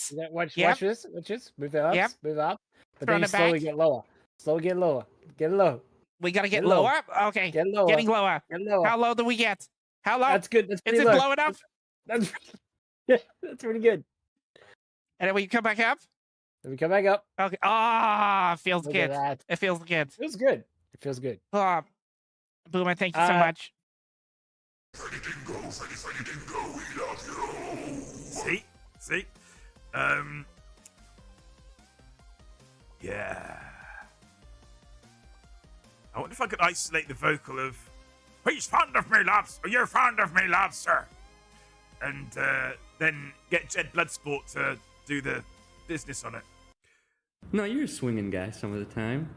this. Watch Yep. this. Watch this. Move it up. Yep. Move up. But Throwing then you it slowly back. get lower. Slowly get lower. Get low. We gotta get Get low. lower. Okay. Get lower. Getting lower. Get lower. How low do we get? How low? That's good. That's Is pretty it low. low enough? That's yeah, that's pretty good. And then we come back up. Then we come back up. Okay. Ah, feels Look good. at that. It feels good. It feels good. It feels good. Oh, Boomer, thank you so much. See? Yeah. I wonder if I could isolate the vocal of, he's fond of me, lads, or you're fond of me, lads, sir. And then get Jed Bloodsport to do the business on it. No, you're a swinging guy some of the time.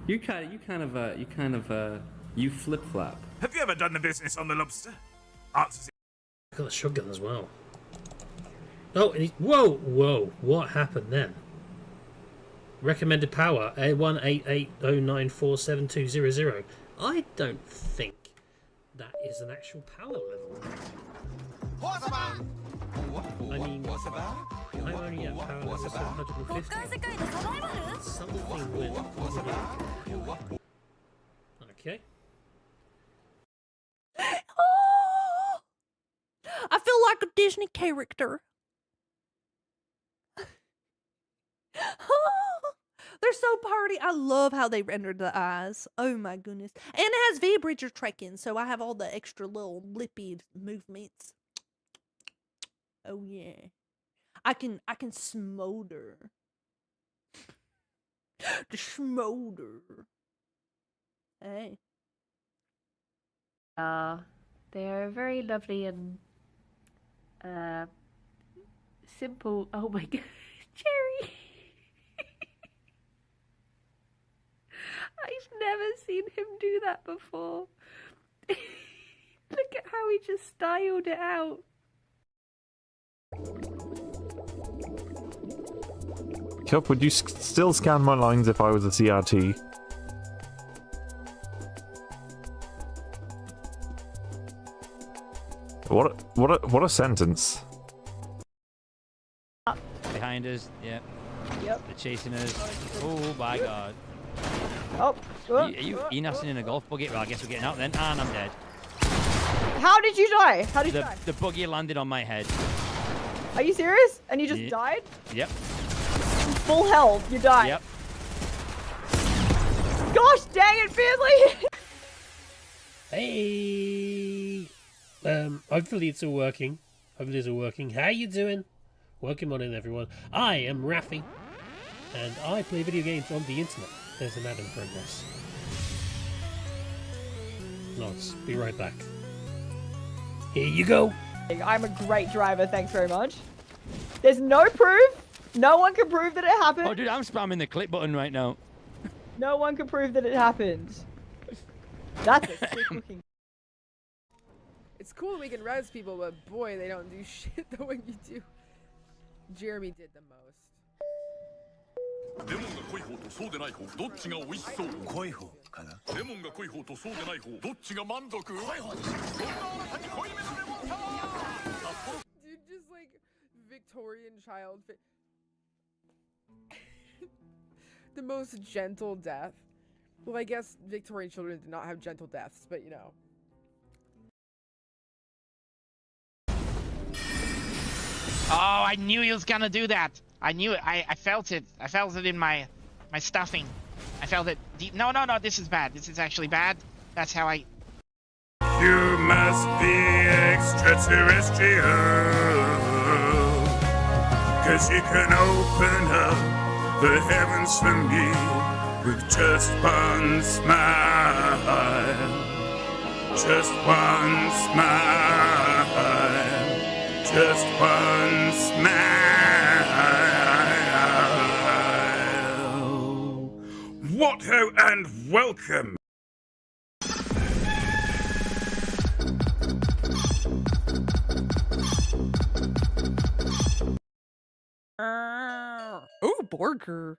You flip flop. Have you ever done the business on the lobster? Answers. I got a shotgun as well. Oh, and whoa! What happened then? Recommended power A18809472000. I don't think that is an actual power level. I mean, I'm only at power level 750. Something went wrong. Okay. Oh, I feel like a Disney character. Oh, they're so party. I love how they rendered the eyes. Oh my goodness. And it has V-Bridger tracking, so I have all the extra little lippy movements. Oh yeah. I can smolder. The smolder. Hey. They are very lovely and simple. Oh my god, Jerry! I've never seen him do that before. Look at how he just styled it out. Cup, would you still scan my lines if I was a CRT? What a sentence. Behind us, yeah. Yep. They're chasing us. Oh my god. Oh. Are you nothing in a golf buggy? Well, I guess we're getting out then. And I'm dead. How did you die? How did you die? The buggy landed on my head. Are you serious? And you just died? Yep. Full health, you died. Yep. Gosh dang it, Beardsley! Hey! Hopefully it's all working. How you doing? Welcome on in, everyone. I am Raffy, and I play video games on the internet. There's an ad in progress. Lots. Be right back. Here you go. I'm a great driver, thanks very much. There's no proof. No one can prove that it happened. Oh, dude, I'm spamming the click button right now. No one can prove that it happened. That's a sick looking. It's cool that we can res people, but boy, they don't do shit the way you do. Jeremy did the most. Dude, just like Victorian child. The most gentle death. Well, I guess Victorian children did not have gentle deaths, but you know. Oh, I knew he was gonna do that. I knew it. I felt it. I felt it in my stuffing. I felt it deep. No, this is bad. This is actually bad. That's how I... You must be extraterrestrial, 'cause you can open up the heavens for me with just one smile. Just one smile. Just one smile. What ho and welcome. Oh, Borger.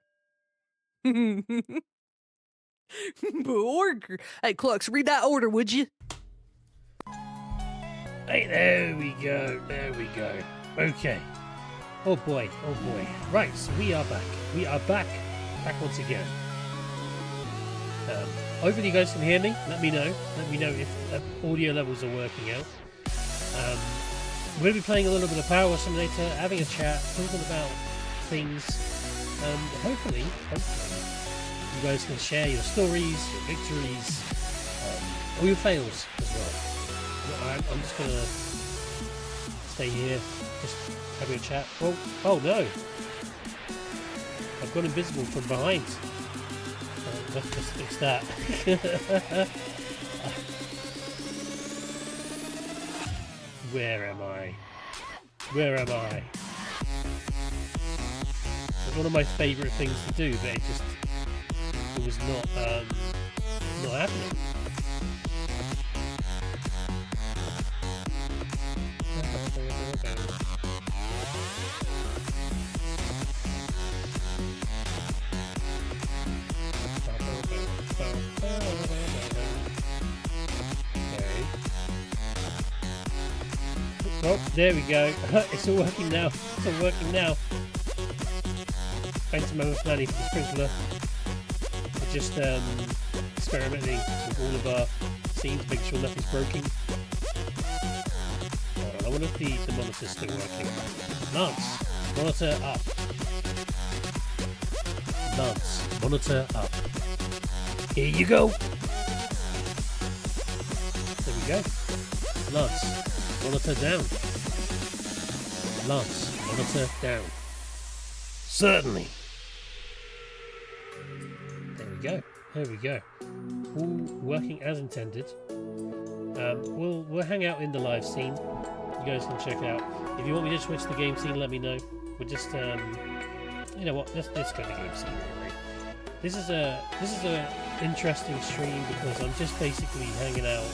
Borger. Hey, Clux, read that order, would you? Hey, there we go. Okay. Oh boy, oh boy. Right, so we are back. We are back once again. Hopefully you guys can hear me. Let me know. Let me know if audio levels are working out. We're going to be playing a little bit of Power Wash Simulator, having a chat, talking about things. Hopefully, you guys can share your stories, your victories, or your fails as well. I'm just going to stay here, just having a chat. Oh no! I've gone invisible from behind. Let's just fix that. Where am I? Where am I? It's one of my favourite things to do, but it was not happening. Oh, there we go. It's all working now. It's all working now. Thanks to Mammoth Manny for the sprinkler. We're just experimenting with all of our scenes, making sure nothing's broken. Hold on, I wonder if the monitor's still working. Lance, monitor up. Lance, monitor up. Here you go. There we go. Lance, monitor down. Lance, monitor down. Certainly. There we go. There we go. All working as intended. We'll hang out in the live scene. You guys can check out. If you want me to switch the game scene, let me know. We're just you know what? Let's go to the game scene anyway. This is a interesting stream because I'm just basically hanging out,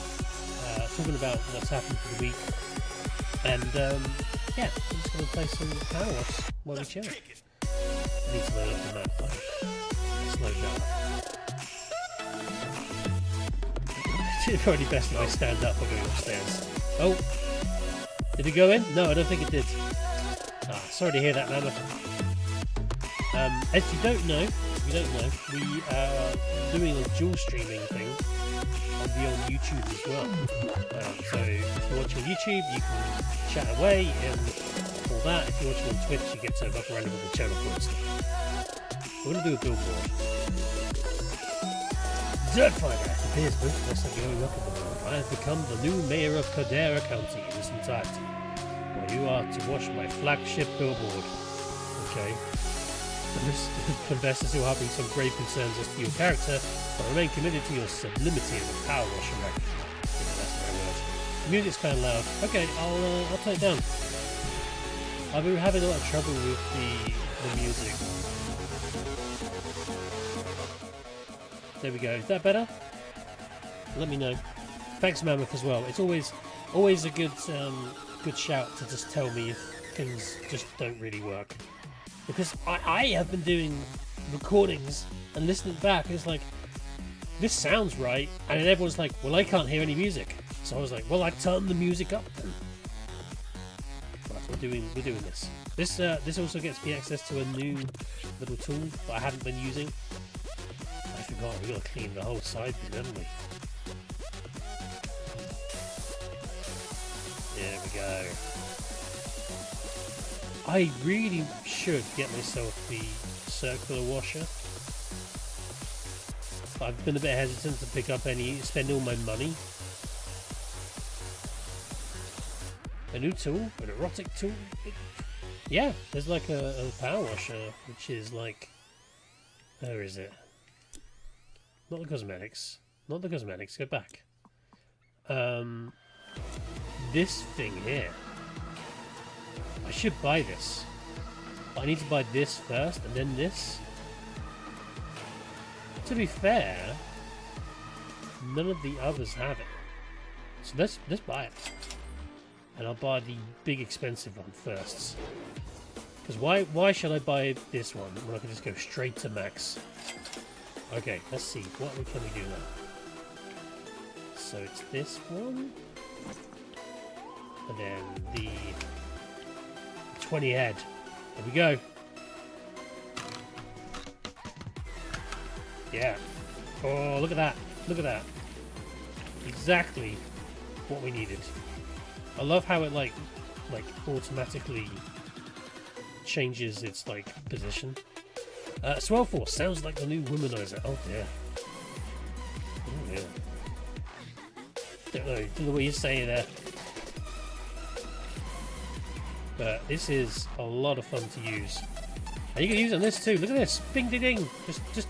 talking about what's happened for the week, and yeah, I'm just going to play some Power Wash while we chill. I need to load up the map though. Slow down. It's probably best if I stand up or go upstairs. Oh, did it go in? No, I don't think it did. Ah, sorry to hear that, Mammoth. As you don't know, we are doing a dual streaming thing on YouTube as well. So if you're watching on YouTube, you can chat away and all that. If you're watching on Twitch, you get to look around with the channel points. We're going to do a billboard. Dirtfighter appears both are going up in the world. I have become the new mayor of Codera County in its entirety. Well, you are to watch my flagship billboard. Okay. Confess to having some grave concerns as to your character, but remain committed to your sublimity as a Power Washer record. Yeah, that's my word. The music's kind of loud. Okay, I'll turn it down. I've been having a lot of trouble with the music. There we go. Is that better? Let me know. Thanks, Mammoth, as well. It's always a good shout to just tell me if things just don't really work. Because I have been doing recordings and listening back, and it's like, this sounds right, and then everyone's like, well, I can't hear any music. So I was like, well, I turned the music up then. Right, we're doing this. This also gets me access to a new little tool that I hadn't been using. I forgot, we gotta clean the whole side bit, haven't we? There we go. I really should get myself the circular washer. I've been a bit hesitant to pick up spend all my money. A new tool? An erotic tool? Yeah, there's like a power washer, which is like... Where is it? Not the cosmetics. Not the cosmetics, go back. This thing here. I should buy this. But I need to buy this first and then this. To be fair, none of the others have it. So let's buy it. And I'll buy the big expensive one first. Because why should I buy this one when I can just go straight to max? Okay, let's see. What can we do now? So it's this one. And then the 20 head. There we go. Yeah. Oh, look at that. Look at that. Exactly what we needed. I love how it like automatically changes its like position. Swell Force sounds like the new womanizer. Oh dear. Oh yeah. Don't know what you say there. But this is a lot of fun to use. And you can use it on this too. Look at this. Bing ding ding. Just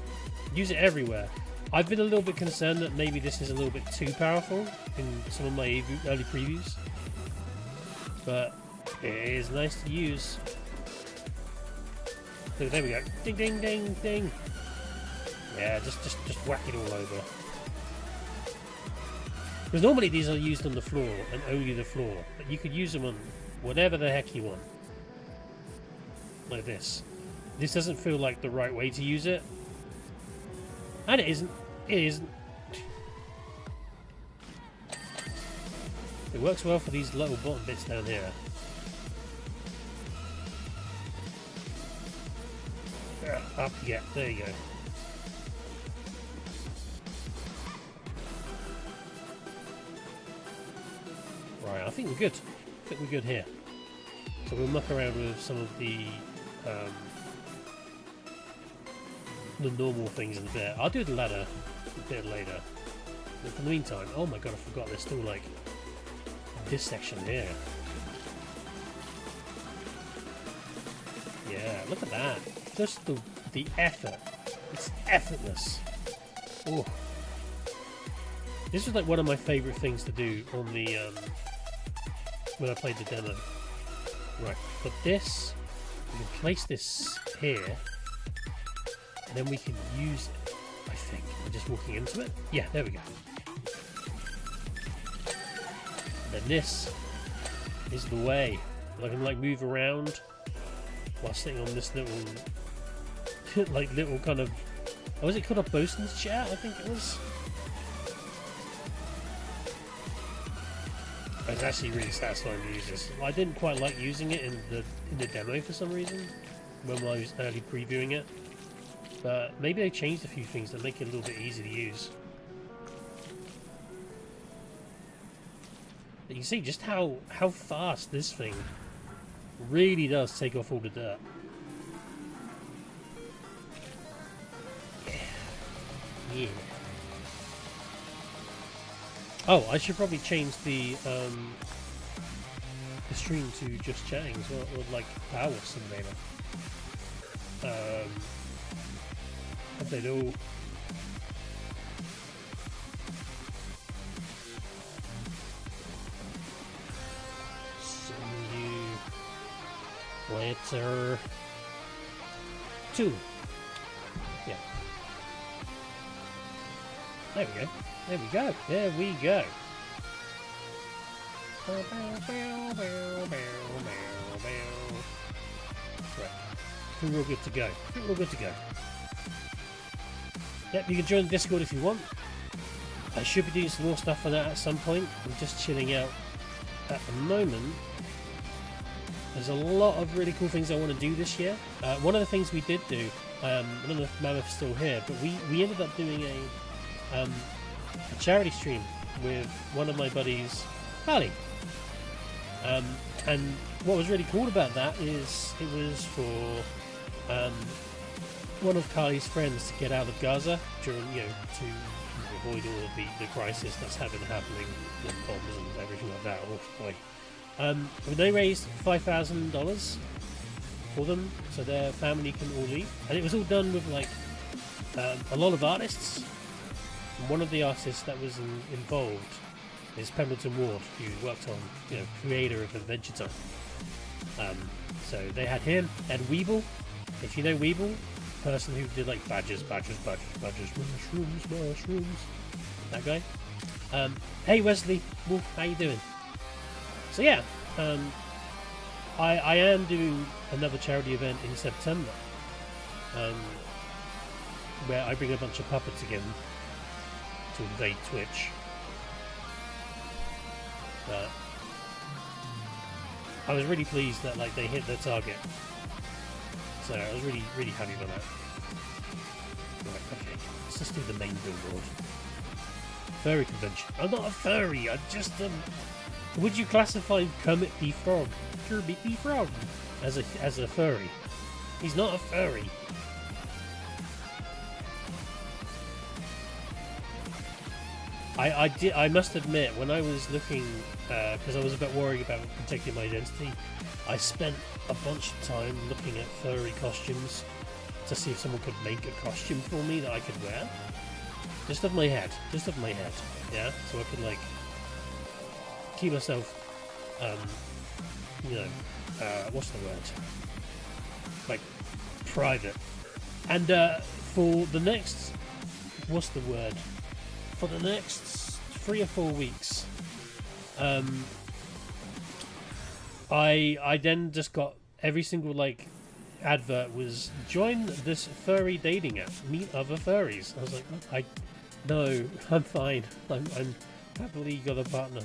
use it everywhere. I've been a little bit concerned that maybe this is a little bit too powerful in some of my early previews. But it is nice to use. Look, there we go. Ding ding ding ding. Yeah, just whack it all over. Because normally these are used on the floor and only the floor. But you could use them on whatever the heck you want. Like this. This doesn't feel like the right way to use it. And it isn't. It isn't. It works well for these little bottom bits down here. Up, yeah, there you go. Right, I think we're good. I think we're good here. So we'll muck around with some of the normal things in there. I'll do the ladder a bit later. But for the meantime, oh my god, I forgot there's still like this section here. Yeah, look at that. Just the effort. It's effortless. Oh. This was like one of my favourite things to do on the when I played the demo. Right, but this, we can place this here, and then we can use it, I think. I'm just walking into it. Yeah, there we go. And then this is the way. I can like move around while sitting on this little, like little kind of, oh, was it called a bosun's chair? I think it was. It's actually really satisfying to use this. I didn't quite like using it in the demo for some reason when I was early previewing it, but maybe they changed a few things that make it a little bit easier to use. But you can see just how fast this thing really does take off all the dirt. Yeah. Oh, I should probably change the stream to just chatting as well, or like Power Simulator. Update all. See you later. 2. Yeah. There we go. There we go. There we go. Right. I think we're all good to go. I think we're all good to go. Yep, you can join the Discord if you want. I should be doing some more stuff on that at some point. I'm just chilling out at the moment. There's a lot of really cool things I want to do this year. One of the things we did do, I don't know if Mammoth's still here, but we ended up doing a charity stream with one of my buddies, Carly. And what was really cool about that is it was for one of Carly's friends to get out of Gaza during, to avoid all of the crisis that's happening, and bombs and everything like that. Oh boy. They raised $5,000 for them, so their family can all leave, and it was all done with like a lot of artists. And one of the artists that was involved is Pendleton Ward, who worked on, creator of Adventure Time. So they had him, and Weeble, if you know Weeble, person who did like badges, mushrooms, that guy. Hey Wesley, Wolf, how you doing? So yeah, I am doing another charity event in September, where I bring a bunch of puppets again to invade Twitch. But I was really pleased that they hit their target. So I was really, really happy about that. Right, okay, let's just do the main billboard. Furry convention. I'm not a furry, I'm just would you classify Kermit the Frog, Kermit the Frog, as a furry? He's not a furry. I must admit, when I was looking, because I was a bit worried about protecting my identity, I spent a bunch of time looking at furry costumes to see if someone could make a costume for me that I could wear. Just of my head. Yeah? So I could, like, keep myself, you know, what's the word? Like, private. And, for the next, what's the word? For the next 3 or 4 weeks, I then just got every single, like, advert was join this furry dating app, meet other furries. I was like, no, I'm fine. I'm happily got a partner.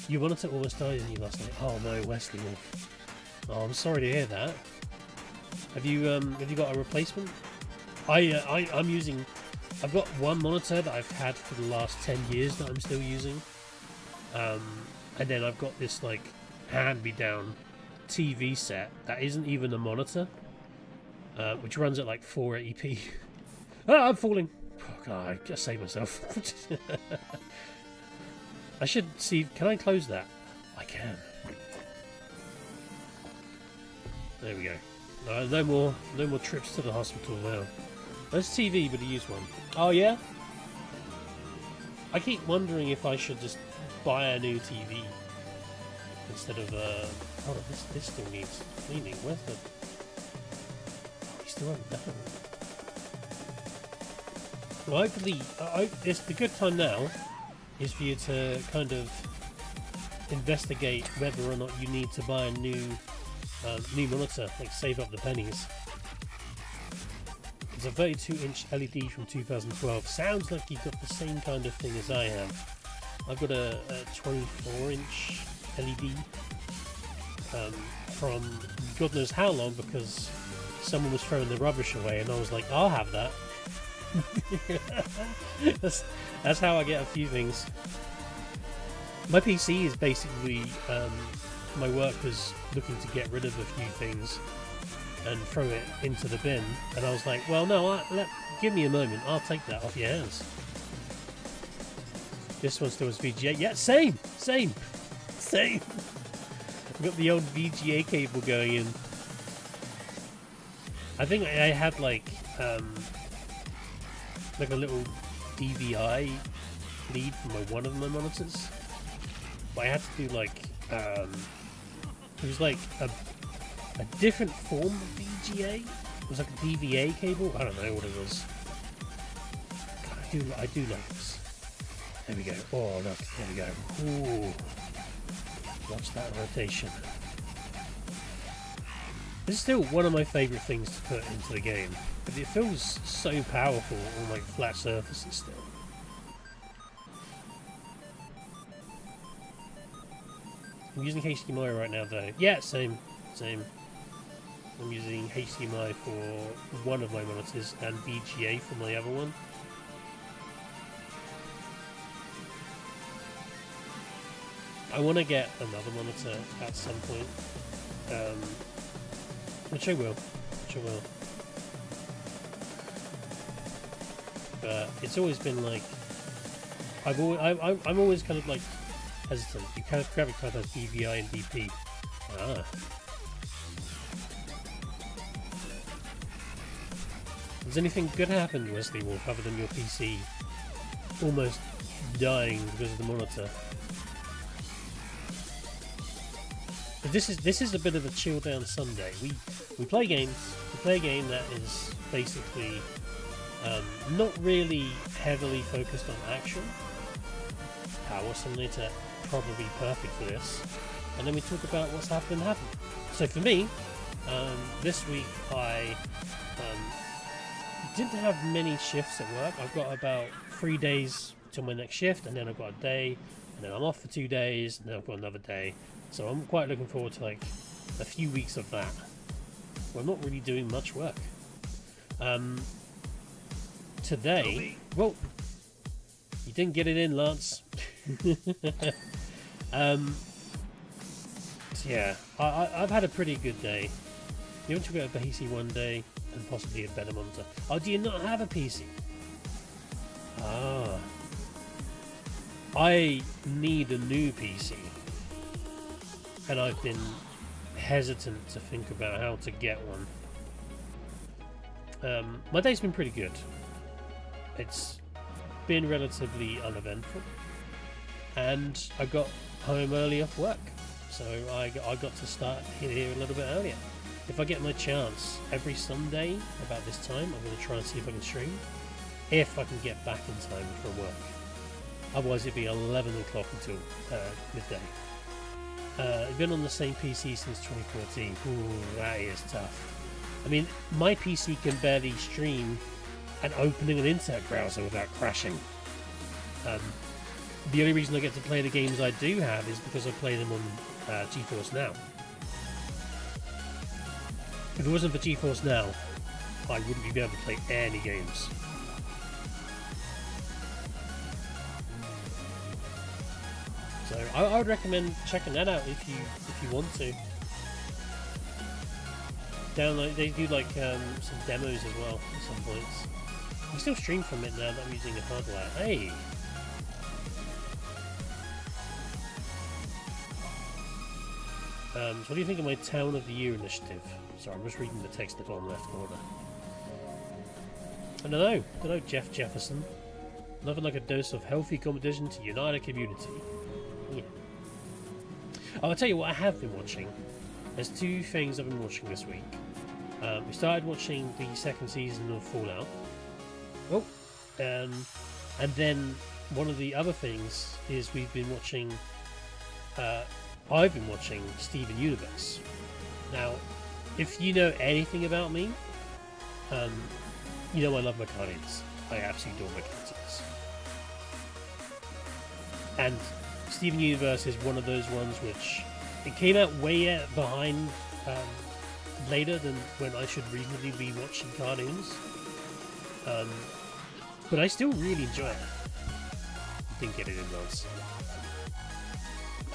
Your monitor almost died on you last night. Oh no, Wesley Wolf. Oh, I'm sorry to hear that. Have you got a replacement? I'm using. I've got one monitor that I've had for the last 10 years that I'm still using. And then I've got this, like, hand-me-down TV set that isn't even a monitor, which runs at like 480p. Ah, I'm falling. Oh god, I gotta save myself. I should see. Can I close that? I can. There we go. No more trips to the hospital now. There's TV, but a used one. Oh yeah. I keep wondering if I should just buy a new TV instead of oh, this still needs cleaning. Where's the? Oh, he's still on that. Well, hopefully, it's the good time now is for you to kind of investigate whether or not you need to buy a new monitor, like save up the pennies. It's a 32-inch LED from 2012. Sounds like you've got the same kind of thing as I have. I've got a 24-inch LED from God knows how long, because someone was throwing the rubbish away and I was like, I'll have that. that's how I get a few things. My PC is basically my work was looking to get rid of a few things and throw it into the bin, and I was like, well no, give me a moment, I'll take that off your hands. This one still has VGA. Yeah, same. I've got the old VGA cable going in. I think I had like a little DVI lead from one of my monitors, but I had to do like it was like a different form of VGA. It was like a DVA cable. I don't know what it was. God, I do like this. There we go. Oh look, there we go. Ooh, watch that rotation. This is still one of my favourite things to put into the game. But it feels so powerful on like flat surfaces still. I'm using HDMI right now though. Yeah, same. I'm using HDMI for one of my monitors and VGA for my other one. I want to get another monitor at some point. Which I will. But it's always been like I'm always kind of like hesitant. You kind of graphic card has DVI and DP. Ah. Has anything good happened, Wesley Wolf, other than your PC almost dying because of the monitor? But this is a bit of a chill down Sunday. We play games. We play a game that is basically not really heavily focused on action. Power Simulator, probably perfect for this. And then we talk about what's happened. So for me, this week I didn't have many shifts at work. I've got about 3 days till my next shift, and then I've got a day, and then I'm off for 2 days, and then I've got another day. So I'm quite looking forward to like a few weeks of that. I'm not really doing much work. Today, well, you didn't get it in, Lance. So yeah, I've had a pretty good day. You want to get a PC one day and possibly a better monitor. Oh, do you not have a PC? Ah. I need a new PC. And I've been hesitant to think about how to get one. My day's been pretty good. It's been relatively uneventful. And I got home early off work. So I got to start here a little bit earlier. If I get my chance, every Sunday about this time, I'm going to try and see if I can stream. If I can get back in time from work. Otherwise it'd be 11 o'clock until midday. I've been on the same PC since 2014. Ooh, that is tough. I mean, my PC can barely stream and opening an internet browser without crashing. The only reason I get to play the games I do have is because I play them on GeForce Now. If it wasn't for GeForce Now, I wouldn't be able to play any games. So I would recommend checking that out if you want to. Download. They do like some demos as well at some points. I can still stream from it now that I'm using a hardware. Hey. So what do you think of my Town of the Year initiative? Sorry, I'm just reading the text at the bottom left corner. I don't know, Jeff Jefferson. Nothing like a dose of healthy competition to unite a community. Yeah. Oh, I'll tell you what I have been watching. There's two things I've been watching this week. We started watching the second season of Fallout. Oh, and then one of the other things is we've been watching. I've been watching Steven Universe. Now, if you know anything about me, you know I love my cartoons. I absolutely adore my cartoons. And Steven Universe is one of those ones which it came out way behind later than when I should reasonably be watching cartoons. But I still really enjoy it. Didn't get it in those.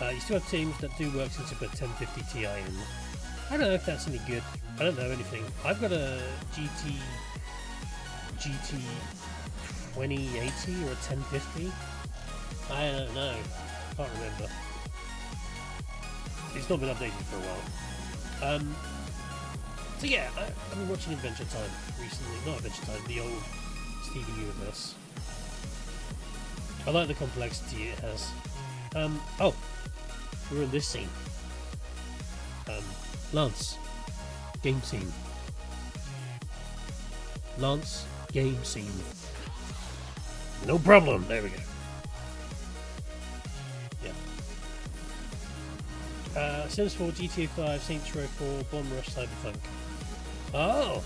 You still have teams that do work since you put 1050 Ti in. I don't know if that's any good. I don't know anything. I've got a GT 2080 or a 1050. I don't know. Can't remember. It's not been updated for a while. So yeah, I've been watching Adventure Time recently. Not Adventure Time, the old Steven Universe. I like the complexity it has. Oh, we're in this scene. Lance, game scene. Lance, game scene. No problem. There we go. Yeah. Sims 4, GTA 5, Saints Row 4, Bomb Rush, Cyberpunk. Oh,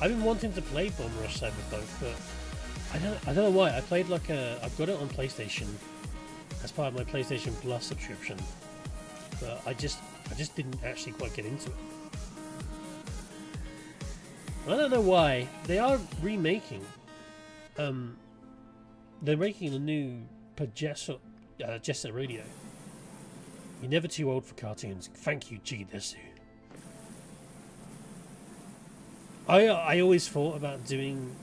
I've been wanting to play Bomb Rush Cyberpunk, but I don't know why. I've got it on PlayStation as part of my PlayStation Plus subscription, but I just didn't actually quite get into it. I don't know why. They are remaking. They're making a new Jet Set Radio. You're never too old for cartoons. Thank you, G. Desu. I always thought about doing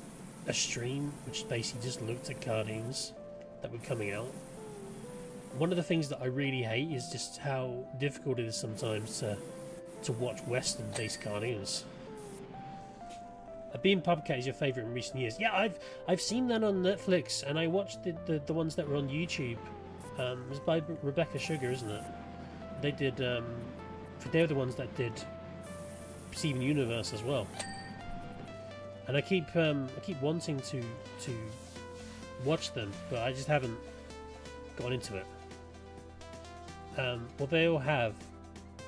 a stream which basically just looked at cartoons that were coming out. One of the things that I really hate is just how difficult it is sometimes to watch Western-based cartoons. Being Puppet is your favourite in recent years. Yeah, I've seen that on Netflix, and I watched the ones that were on YouTube. It was by Rebecca Sugar, isn't it? They did. They're the ones that did Steven Universe as well. And I keep wanting to watch them, but I just haven't got into it. What they all have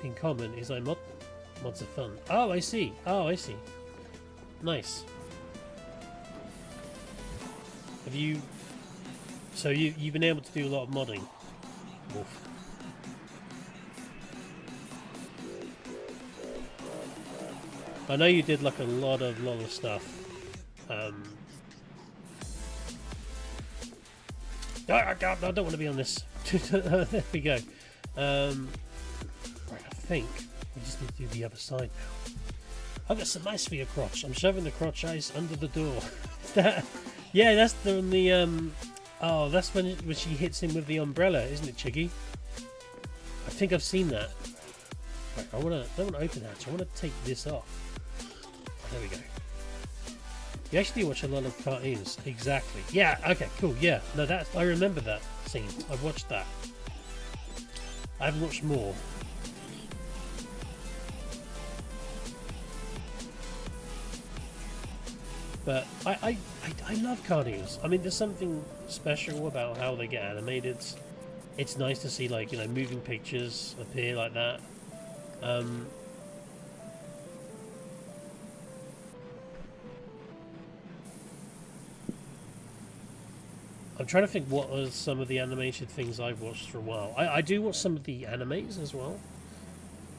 in common is I mod them. Mods are fun. Oh, I see. Nice. Have you? So you've been able to do a lot of modding. Wolf. I know you did like a lot of stuff. I don't want to be on this. There we go. Right, I think we just need to do the other side now. I've got some ice for your crotch. I'm shoving the crotch ice under the door. Yeah, that's the oh, that's when she hits him with the umbrella, isn't it, Chiggy? I think I've seen that. Right, I don't want to open hatch. I want to take this off. There we go. You actually watch a lot of cartoons. Exactly. Yeah. Okay. Cool. Yeah. No, I remember that scene. I've watched that. I've watched more. But I love cartoons. I mean, there's something special about how they get animated. It's nice to see, like, you know, moving pictures appear like that. I'm trying to think what are some of the animated things I've watched for a while. I do watch some of the animes as well.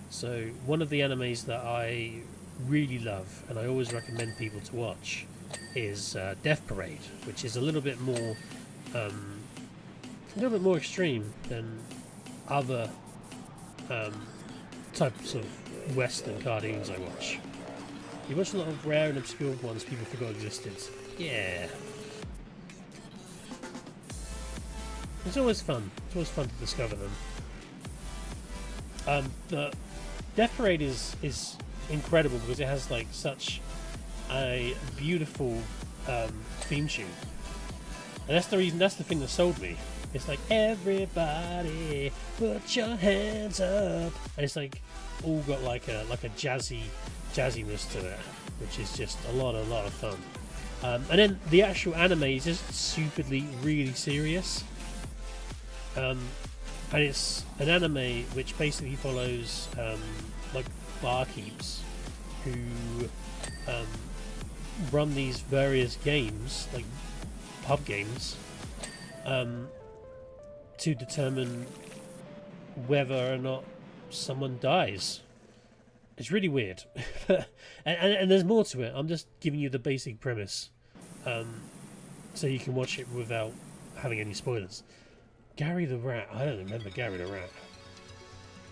So one of the animes that I really love and I always recommend people to watch is Death Parade, which is a little bit more extreme than other types of Western cartoons I watch. You watch a lot of rare and obscure ones people forgot existed. Yeah. It's always fun. It's always fun to discover them. The Death Parade is incredible because it has like such a beautiful theme tune, and that's the reason. That's the thing that sold me. It's like, everybody put your hands up, and it's like all got like a jazziness to it, which is just a lot of fun. And then the actual anime is just stupidly really serious. And it's an anime which basically follows like barkeeps who run these various games, like pub games, to determine whether or not someone dies. It's really weird. and there's more to it. I'm just giving you the basic premise, so you can watch it without having any spoilers. Gary the Rat. I don't remember Gary the Rat.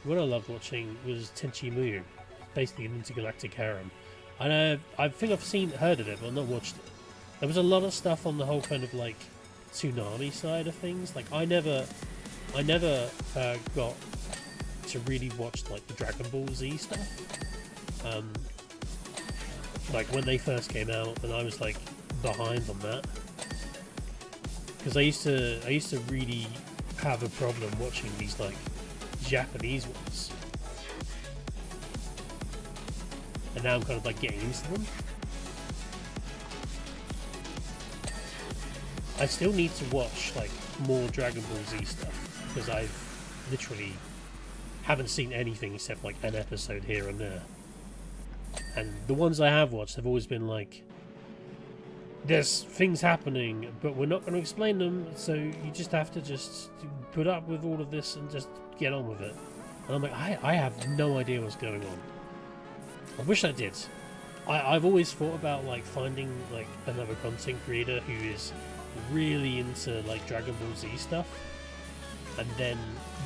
What I loved watching was Tenchi Muyo, basically an intergalactic harem. I think I've heard of it, but not watched it. There was a lot of stuff on the whole kind of like tsunami side of things. Like I never got to really watch like the Dragon Ball Z stuff. Like when they first came out, and I was like behind on that because I used to really have a problem watching these like Japanese ones, and now I'm kind of like getting into them. I still need to watch like more Dragon Ball Z stuff because I've literally haven't seen anything except like an episode here and there, and the ones I have watched have always been like, there's things happening, but we're not going to explain them, so you just have to just put up with all of this and just get on with it. And I'm like, I have no idea what's going on. I wish I did. I've always thought about like finding like another content creator who is really into like Dragon Ball Z stuff, and then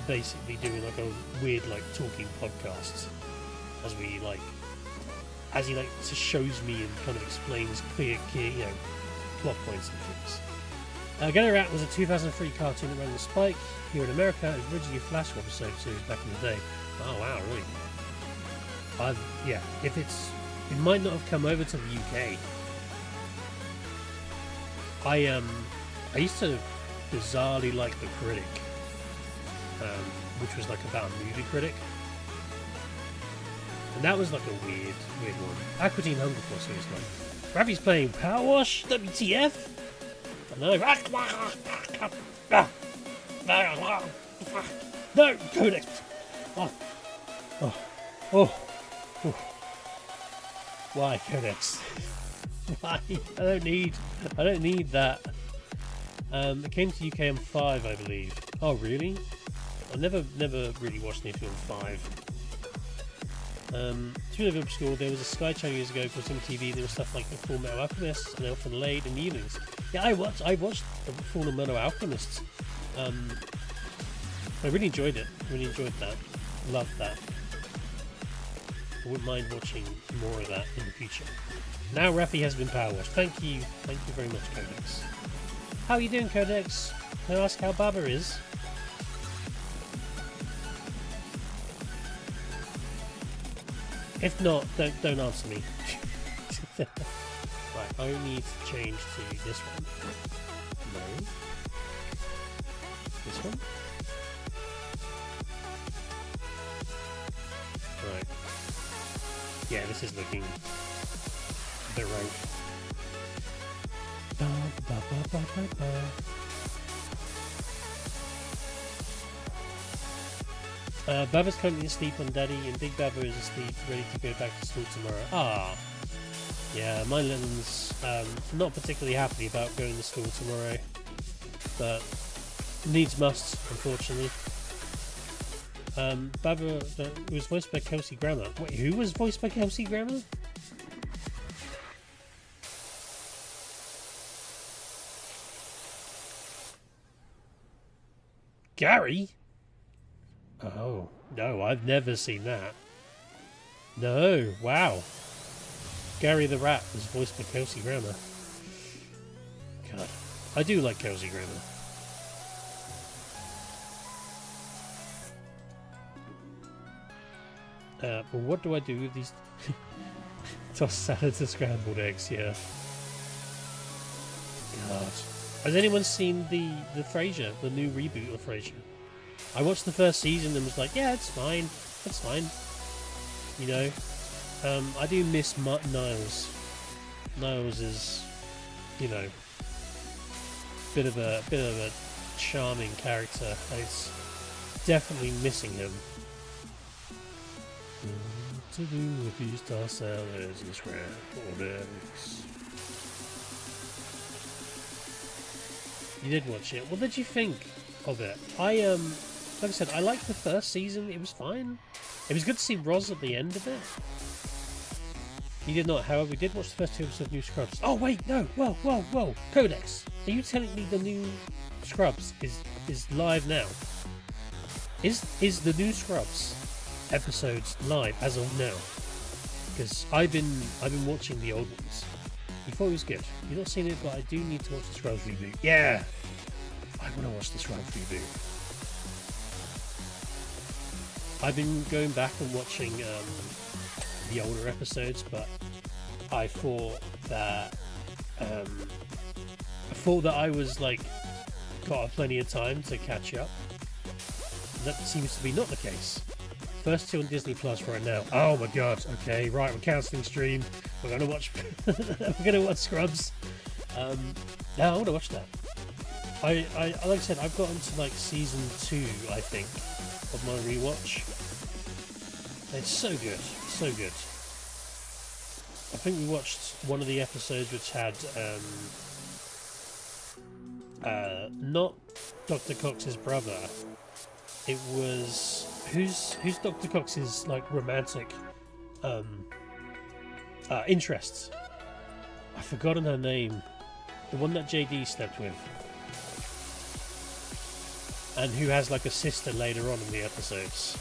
basically doing like a weird like talking podcast as he like just shows me and kind of explains clear you know, plot points and things. Gary Rat was a 2003 cartoon that ran on Spike here in America. It was originally a Flash episode series back in the day. Oh wow, really? Yeah, it might not have come over to the UK. I used to bizarrely like The Critic, which was like about a movie critic. And that was like a weird one. Aqua Teen Hunger Force was like, Ravi's playing Power Wash? WTF? I know. No, Codex! Oh. Why, Codex? Why? I don't need that. It came to UK on 5, I believe. Oh, really? I never really watched anything on 5. Speaking of obscure, there was a Sky Channel years ago called SimTV. There was stuff like the Full Metal Alchemist and Elfen Lied in the evenings. Yeah, I watched the Full Metal Alchemist. I really enjoyed it. Really enjoyed that. Loved that. I wouldn't mind watching more of that in the future. Now Rafi has been power washed. Thank you very much, Codex. How are you doing, Codex? Can I ask how Baba is? If not, don't answer me. Right, I need to change to this one. No. This one? Right. Yeah, this is looking a bit rank. Baba's currently asleep on Daddy, and Big Baba is asleep, ready to go back to school tomorrow. Ah, yeah, my little not particularly happy about going to school tomorrow, but needs must, unfortunately. Baba was voiced by Kelsey Grammer. Wait, who was voiced by Kelsey Grammer? Gary? Oh, no, I've never seen that. No, wow. Gary the Rat was voiced by Kelsey Grammer. God, I do like Kelsey Grammer. But what do I do with these? Toss salad to scrambled eggs, yeah. God. Has anyone seen the Frasier, the new reboot of Frasier? I watched the first season and was like, yeah, it's fine. That's fine. You know? I do miss Niles. Niles is, you know, bit of a charming character. It's definitely missing him. What to do with these tossed salads and scrambled eggs? You did watch it. What did you think of it? Like I said, I liked the first season. It was fine. It was good to see Roz at the end of it. You did not, however, we did watch the first 2 episodes of New Scrubs. Oh wait, no, whoa. Codex, are you telling me the new Scrubs is live now? Is the new Scrubs episodes live as of now? Because I've been watching the old ones. You thought it was good. You've not seen it, but I do need to watch the Scrubs reboot. Yeah, I want to watch the Scrubs reboot. I've been going back and watching the older episodes, but I thought that I was like got plenty of time to catch up. That seems to be not the case. First 2 on Disney Plus right now. Oh my god. Okay, right. We're cancelling stream. We're gonna watch. We're gonna watch Scrubs. Yeah, I want to watch that. I like I said, I've gotten to like season 2, I think, of my rewatch. It's so good, so good. I think we watched one of the episodes which had not Dr. Cox's brother. It was who's Dr. Cox's like romantic interests. I've forgotten her name. The one that JD slept with. And who has like a sister later on in the episodes.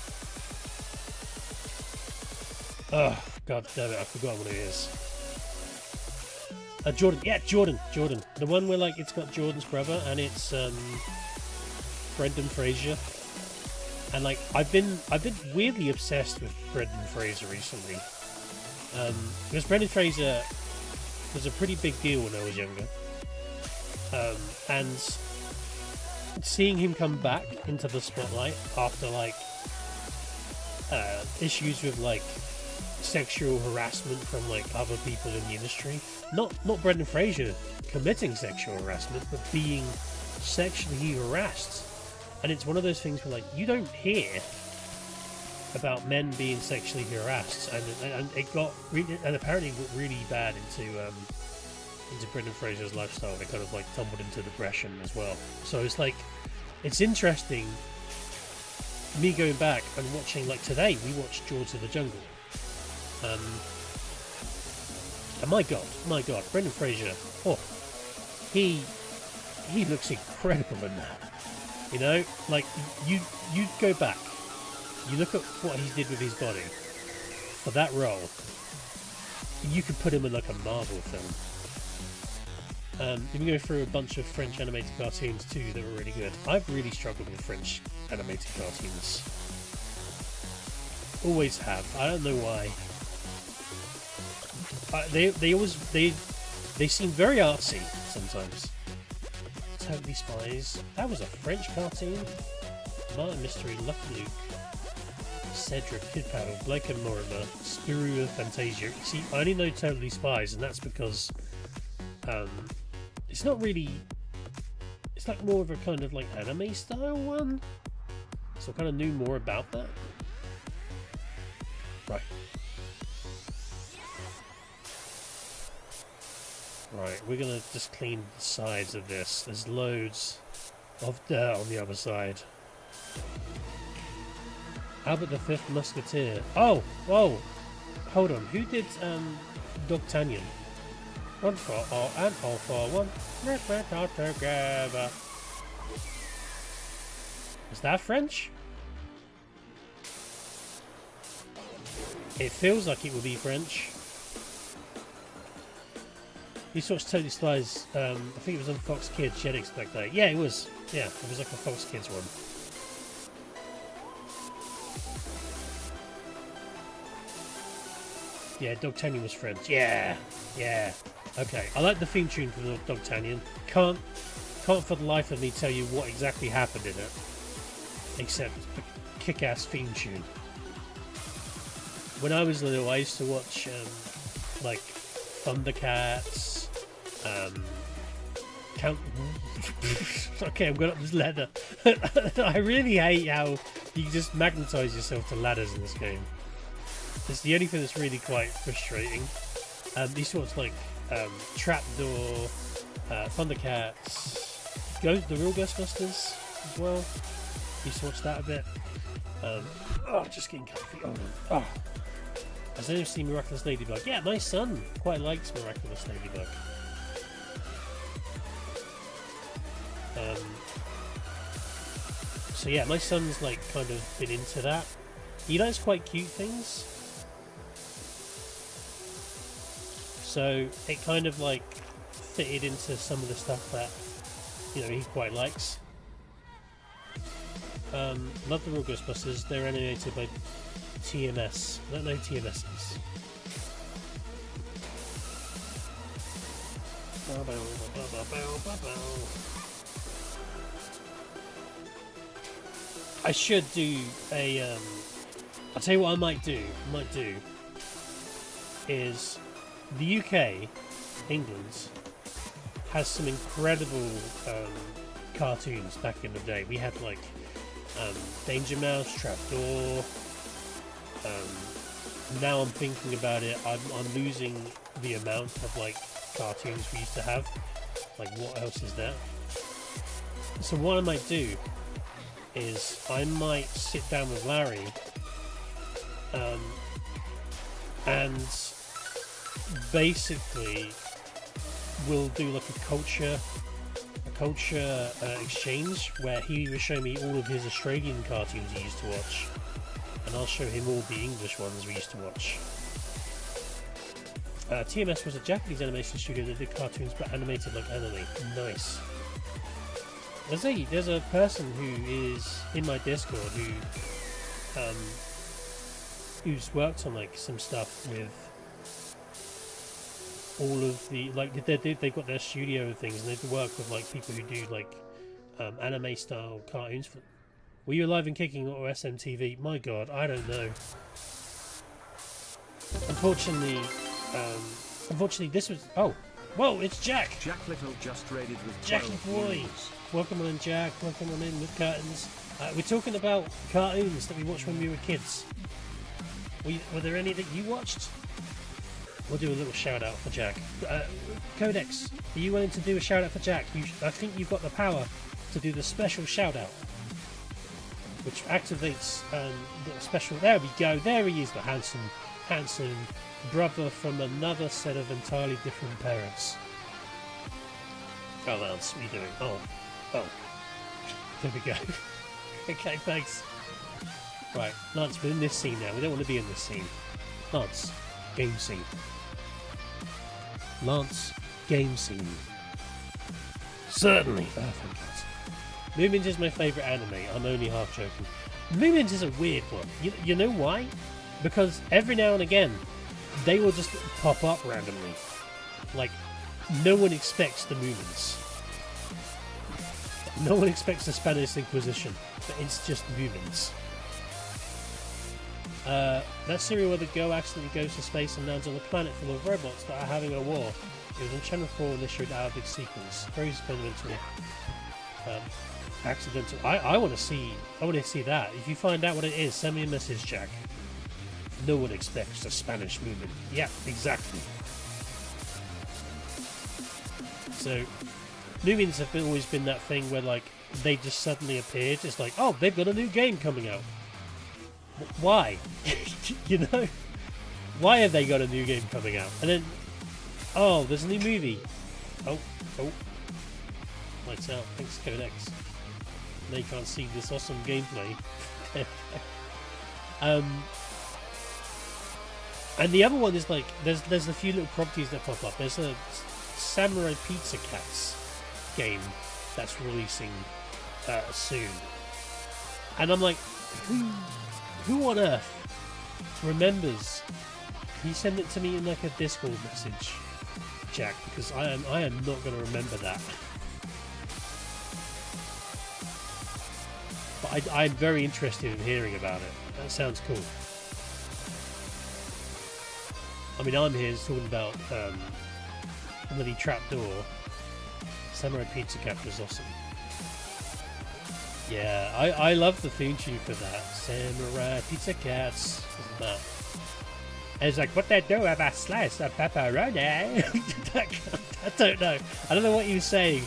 Oh, god damn it, I forgot what it is. Jordan. Yeah, Jordan. The one where like it's got Jordan's brother and it's Brendan Fraser. And like I've been weirdly obsessed with Brendan Fraser recently. Because Brendan Fraser was a pretty big deal when I was younger. And seeing him come back into the spotlight after like issues with like sexual harassment from like other people in the industry, not Brendan Fraser committing sexual harassment, but being sexually harassed. And it's one of those things where like you don't hear about men being sexually harassed, and it got really, and apparently got really bad into Brendan Fraser's lifestyle. It kind of like tumbled into depression as well. So it's like, it's interesting me going back and watching, like today we watched George of the Jungle, And my God, Brendan Fraser. Oh, he looks incredible in that. You know, like you go back, you look at what he did with his body for that role. You could put him in like a Marvel film. You can go through a bunch of French animated cartoons too that were really good. I've really struggled with French animated cartoons. Always have. I don't know why. They seem very artsy sometimes. Totally Spies. That was a French cartoon. Martin Mystery, Lucky Luke, Cedric, Kid Paddle, Blake and Mortimer, Spirou Fantasia. See, I only know Totally Spies, and that's because it's not really. It's like more of a kind of like anime style one. So I kind of knew more about that. Right. Right, we're gonna just clean the sides of this. There's loads of dirt on the other side. Albert the Fifth Musketeer. Oh, whoa! Hold on, who did D'Artagnan? One for all and all for one. Let's all together. Is that French? It feels like it would be French. You watched Totally Spies, I think it was on Fox Kids, you'd expect that. Yeah, it was. Yeah, it was like a Fox Kids one. Yeah, D'Artagnan was French. Yeah, yeah. Okay, I like the theme tune for D'Artagnan. Can't for the life of me tell you what exactly happened in it. Except a kick-ass theme tune. When I was little, I used to watch, like, Thundercats, Count... Okay, I'm going up this ladder. I really hate how you just magnetise yourself to ladders in this game. It's the only thing that's really quite frustrating. These sorts like Trapdoor, Thundercats, the real Ghostbusters as well. Used to watch that a bit. Just getting comfy. Oh. Has anyone seen Miraculous Ladybug? Yeah, my son quite likes Miraculous Ladybug. So yeah, my son's like kind of been into that. He likes quite cute things. So it kind of like fitted into some of the stuff that, you know, he quite likes. Love the real Ghostbusters. They're animated by TMS. I don't know who TMS is. I should do a. I'll tell you what I might do. Is the UK, England, has some incredible cartoons back in the day. We had like Danger Mouse, Trapdoor. Now I'm thinking about it, I'm losing the amount of like cartoons we used to have. Like, what else is there? So what I might do is I might sit down with Larry and basically we'll do like a culture exchange where he will show me all of his Australian cartoons he used to watch, and I'll show him all the English ones we used to watch. TMS was a Japanese animation studio that did cartoons but animated like anime. Nice. There's a person who is in my Discord who's worked on like some stuff with all of the like they've got their studio and things, and they work with like people who do like anime style cartoons. Were you alive and kicking or SMTV? My God, I don't know. Unfortunately, this was. Oh, whoa! It's Jack. Jack Little just raided with Jack boy. Welcome on in, Jack. Welcome on in with curtains. We're talking about cartoons that we watched when we were kids. Were there any that you watched? We'll do a little shout out for Jack. Codex, are you willing to do a shout out for Jack? I think you've got the power to do the special shout out, which activates the special. There we go. There he is, the handsome handsome brother from another set of entirely different parents. Oh, Lance, what are you doing? Oh. There we go. Okay, thanks. Right, Lance, we're in this scene now. We don't want to be in this scene. Lance, game scene. Lance, game scene. Certainly. Oh, thank God. Moomins is my favourite anime. I'm only half joking. Moomins is a weird one. You know why? Because every now and again, they will just pop up randomly. Like, no one expects the Moomins. No one expects the Spanish Inquisition, but it's just Moomins. That serial where the girl accidentally goes to space and lands on a planet full of robots that are having a war. It was on Channel 4 and they showed out a big sequence. Very experimental. Accidental. I want to see that. If you find out what it is, send me a message, Jack. No one expects a Spanish movement. Yeah, exactly. So, Moomins have always been that thing where, like, they just suddenly appeared. It's like, oh, they've got a new game coming out. Why? You know? Why have they got a new game coming out? And then, oh, there's a new movie. Oh. Lights out. Thanks, Codex. Now you can't see this awesome gameplay. And the other one is like, there's a few little properties that pop up. There's a Samurai Pizza Cats game that's releasing soon. And I'm like, who on earth remembers? Can you send it to me in like a Discord message, Jack? Because I am not going to remember that. But I'm very interested in hearing about it. That sounds cool. I mean, I'm here talking about Bloody Trapdoor. Samurai Pizza Cat was awesome. Yeah, I love the theme tune for that. Samurai Pizza Cats. That. And it's like, what they do with a slice of pepperoni? I don't know. I don't know what he was saying.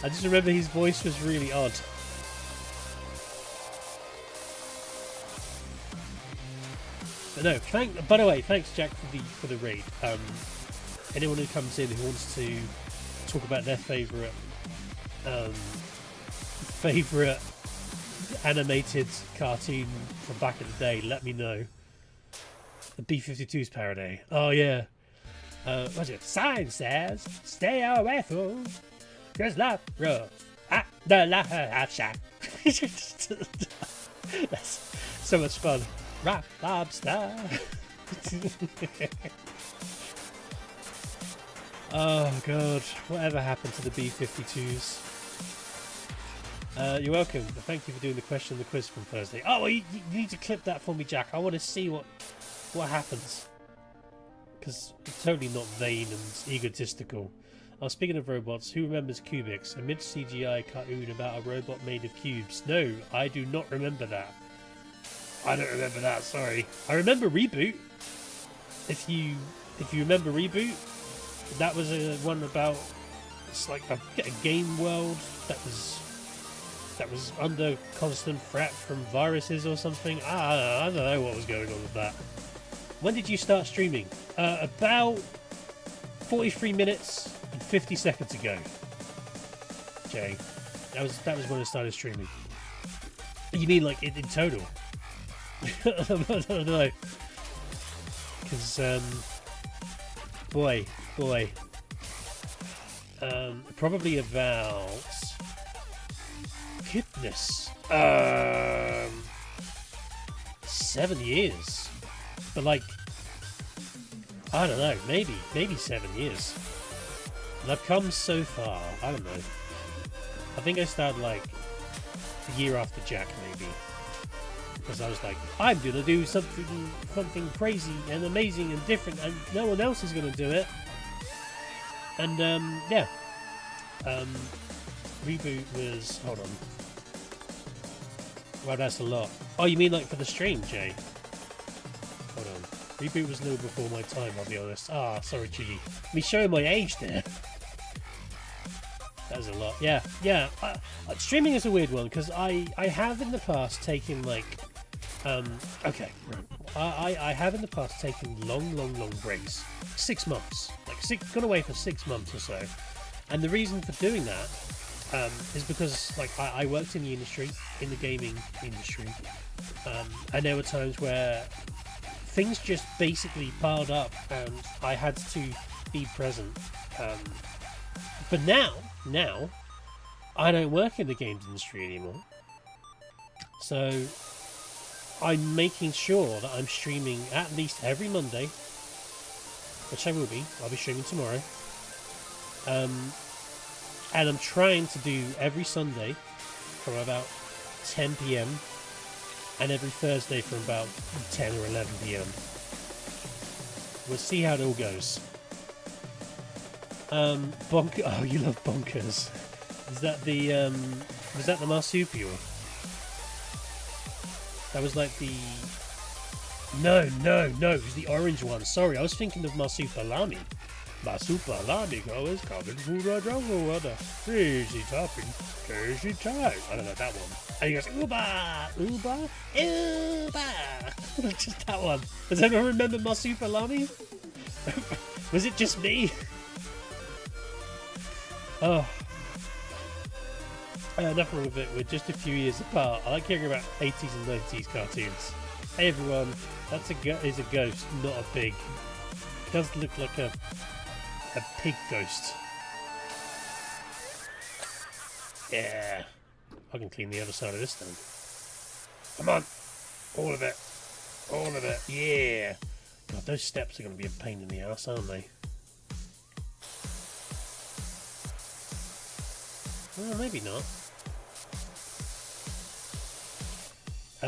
I just remember his voice was really odd. But no, by the way, thanks Jack for the raid. Anyone who comes in who wants to talk about their favourite animated cartoon from back in the day, let me know. The B-52's parody. Oh yeah. What's it? Sign says, stay away from, cause love rules at the love shack. That's so much fun. Rock lobster. Oh god, whatever happened to the B-52s? You're welcome. Thank you for doing the question and the quiz from Thursday. Oh, well, you need to clip that for me, Jack. I want to see what happens. Because it's totally not vain and egotistical. Speaking of robots, who remembers Cubics? A mid-CGI cartoon about a robot made of cubes. No, I do not remember that. I don't remember that, sorry. I remember Reboot. If you remember Reboot, that was a one about, it's like a game world that was under constant threat from viruses or something. I don't know what was going on with that. When did you start streaming? About 43 minutes and 50 seconds ago. Jay, that was when I started streaming. You mean like in total? I don't know. Because boy, probably about, goodness, 7 years. But like, I don't know, maybe 7 years. And I've come so far. I don't know. I think I started like a year after Jack, maybe. Because I was like, I'm gonna do something crazy and amazing and different, and no one else is gonna do it. And yeah, Reboot was, hold on. Wow, that's a lot. Oh, you mean like for the stream, Jay? Hold on. Reboot was a little before my time, I'll be honest. Ah, sorry, Chiggy. Me showing my age there. That was a lot. Yeah. Streaming is a weird one because I have in the past taken like, okay, right. I have in the past taken long breaks. 6 months. Gone away for 6 months or so. And the reason for doing that is because like I worked in the industry, in the gaming industry, and there were times where things just basically piled up and I had to be present. But now I don't work in the games industry anymore. So I'm making sure that I'm streaming at least every Monday, which I will be. I'll be streaming tomorrow. And I'm trying to do every Sunday from about 10 p.m. and every Thursday from about 10 or 11 p.m. We'll see how it all goes. Oh, you love bonkers. Is that the was that the marsupial? That was like the... No, it was the orange one. Sorry, I was thinking of Marsupilami. Marsupilami always coming through the jungle with a crazy topping, crazy time. I don't know that one. And he goes, Uba, Uba, Uba. Just that one. Does anyone remember Marsupilami? Was it just me? Oh. Nothing wrong with it. We're just a few years apart. I like hearing about 80s and 90s cartoons. Hey everyone, that's is a ghost, not a pig. It does look like a pig ghost. Yeah, I can clean the other side of this then. Come on, all of it, yeah. God, those steps are going to be a pain in the ass, aren't they? Well, maybe not.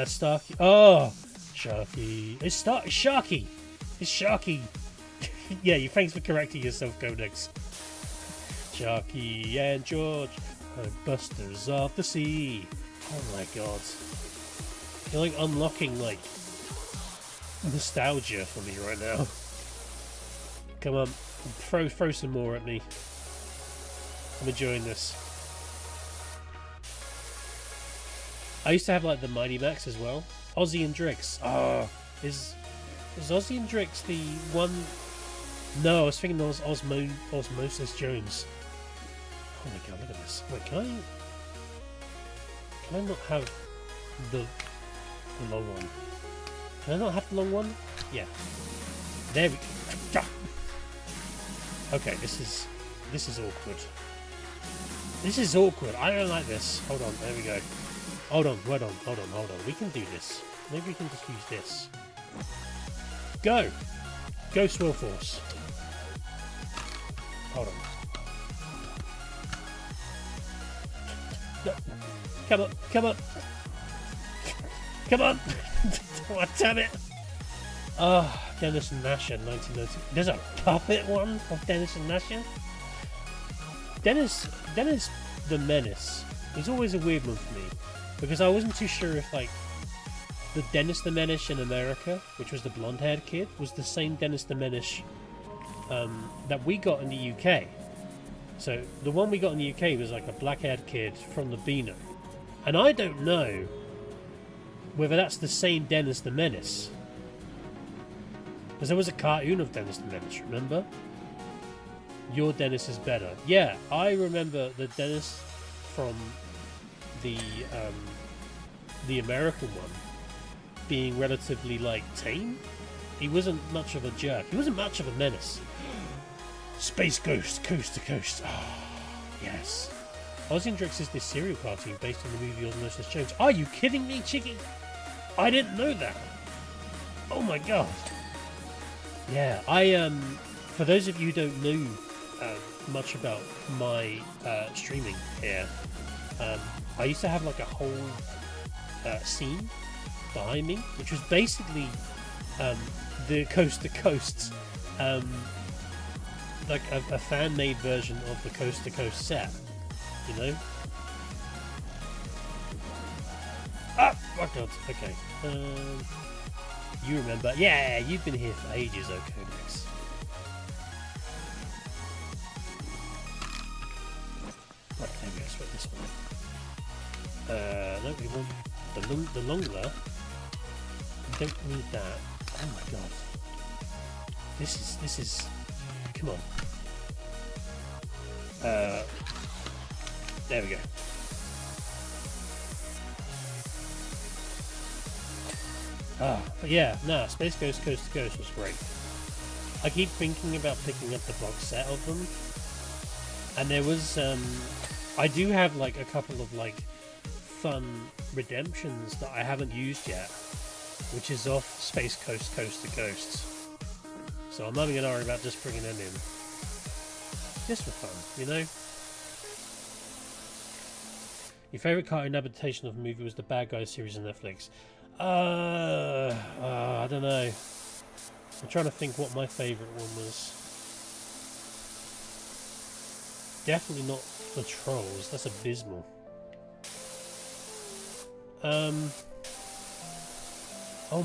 Starkey. Oh, Sharky. It's Sharky. It's Sharky. Yeah, thanks for correcting yourself, Codex. Sharky and George are busters of the sea. Oh my god. You're like unlocking like nostalgia for me right now. Come on, throw some more at me. I'm enjoying this. I used to have like the Mighty Max as well. Ozzy and Drix. Oh, is Ozzy and Drix the one? No, I was thinking there was Osmosis Jones. Oh my god, look at this. Wait, can I not have the long one? Can I not have the long one? Yeah. There we go. Okay, this is awkward. This is awkward. I don't like this. Hold on, there we go. Hold on. We can do this. Maybe we can just use this. Go! Go, Swirl Force. Hold on. No. Come on. Come on! Oh, damn it! Oh, Dennis and Nasher, 1990. There's a puppet one of Dennis and Nasher? Dennis the Menace was always a weird one for me. Because I wasn't too sure if, like, the Dennis the Menace in America, which was the blonde-haired kid, was the same Dennis the Menace that we got in the UK. So, the one we got in the UK was, like, a black-haired kid from the Beano. And I don't know whether that's the same Dennis the Menace. Because there was a cartoon of Dennis the Menace, remember? Your Dennis is better. Yeah, I remember the Dennis from the American one being relatively like tame. He wasn't much of a jerk. He wasn't much of a menace. Space Ghost, Coast to Coast. Oh, yes. Ozzy and Drix is this serial cartoon based on the movie Osmosis Jones. Are you kidding me, Chicky? I didn't know that. Oh my god. Yeah, for those of you who don't know much about my streaming here, I used to have like a whole scene behind me, which was basically the Coast to Coast, like a fan-made version of the Coast to Coast set, you know? Ah, my god, okay. You remember? Yeah, you've been here for ages, oh Codex. Right, there we go, sweat this one. No, we want the longer. We don't need that. Oh my god. This is. Come on. There we go. But yeah, nah, Space Ghost Coast to Coast was great. I keep thinking about picking up the box set of them. And there was, I do have like a couple of like fun redemptions that I haven't used yet, which is off Space Coast Coast to Coast. So I'm not even worried about just bringing them in. Just for fun, you know? Your favourite cartoon adaptation of a movie was the Bad Guys series on Netflix. I don't know. I'm trying to think what my favourite one was. Definitely not the Trolls. That's abysmal. Oh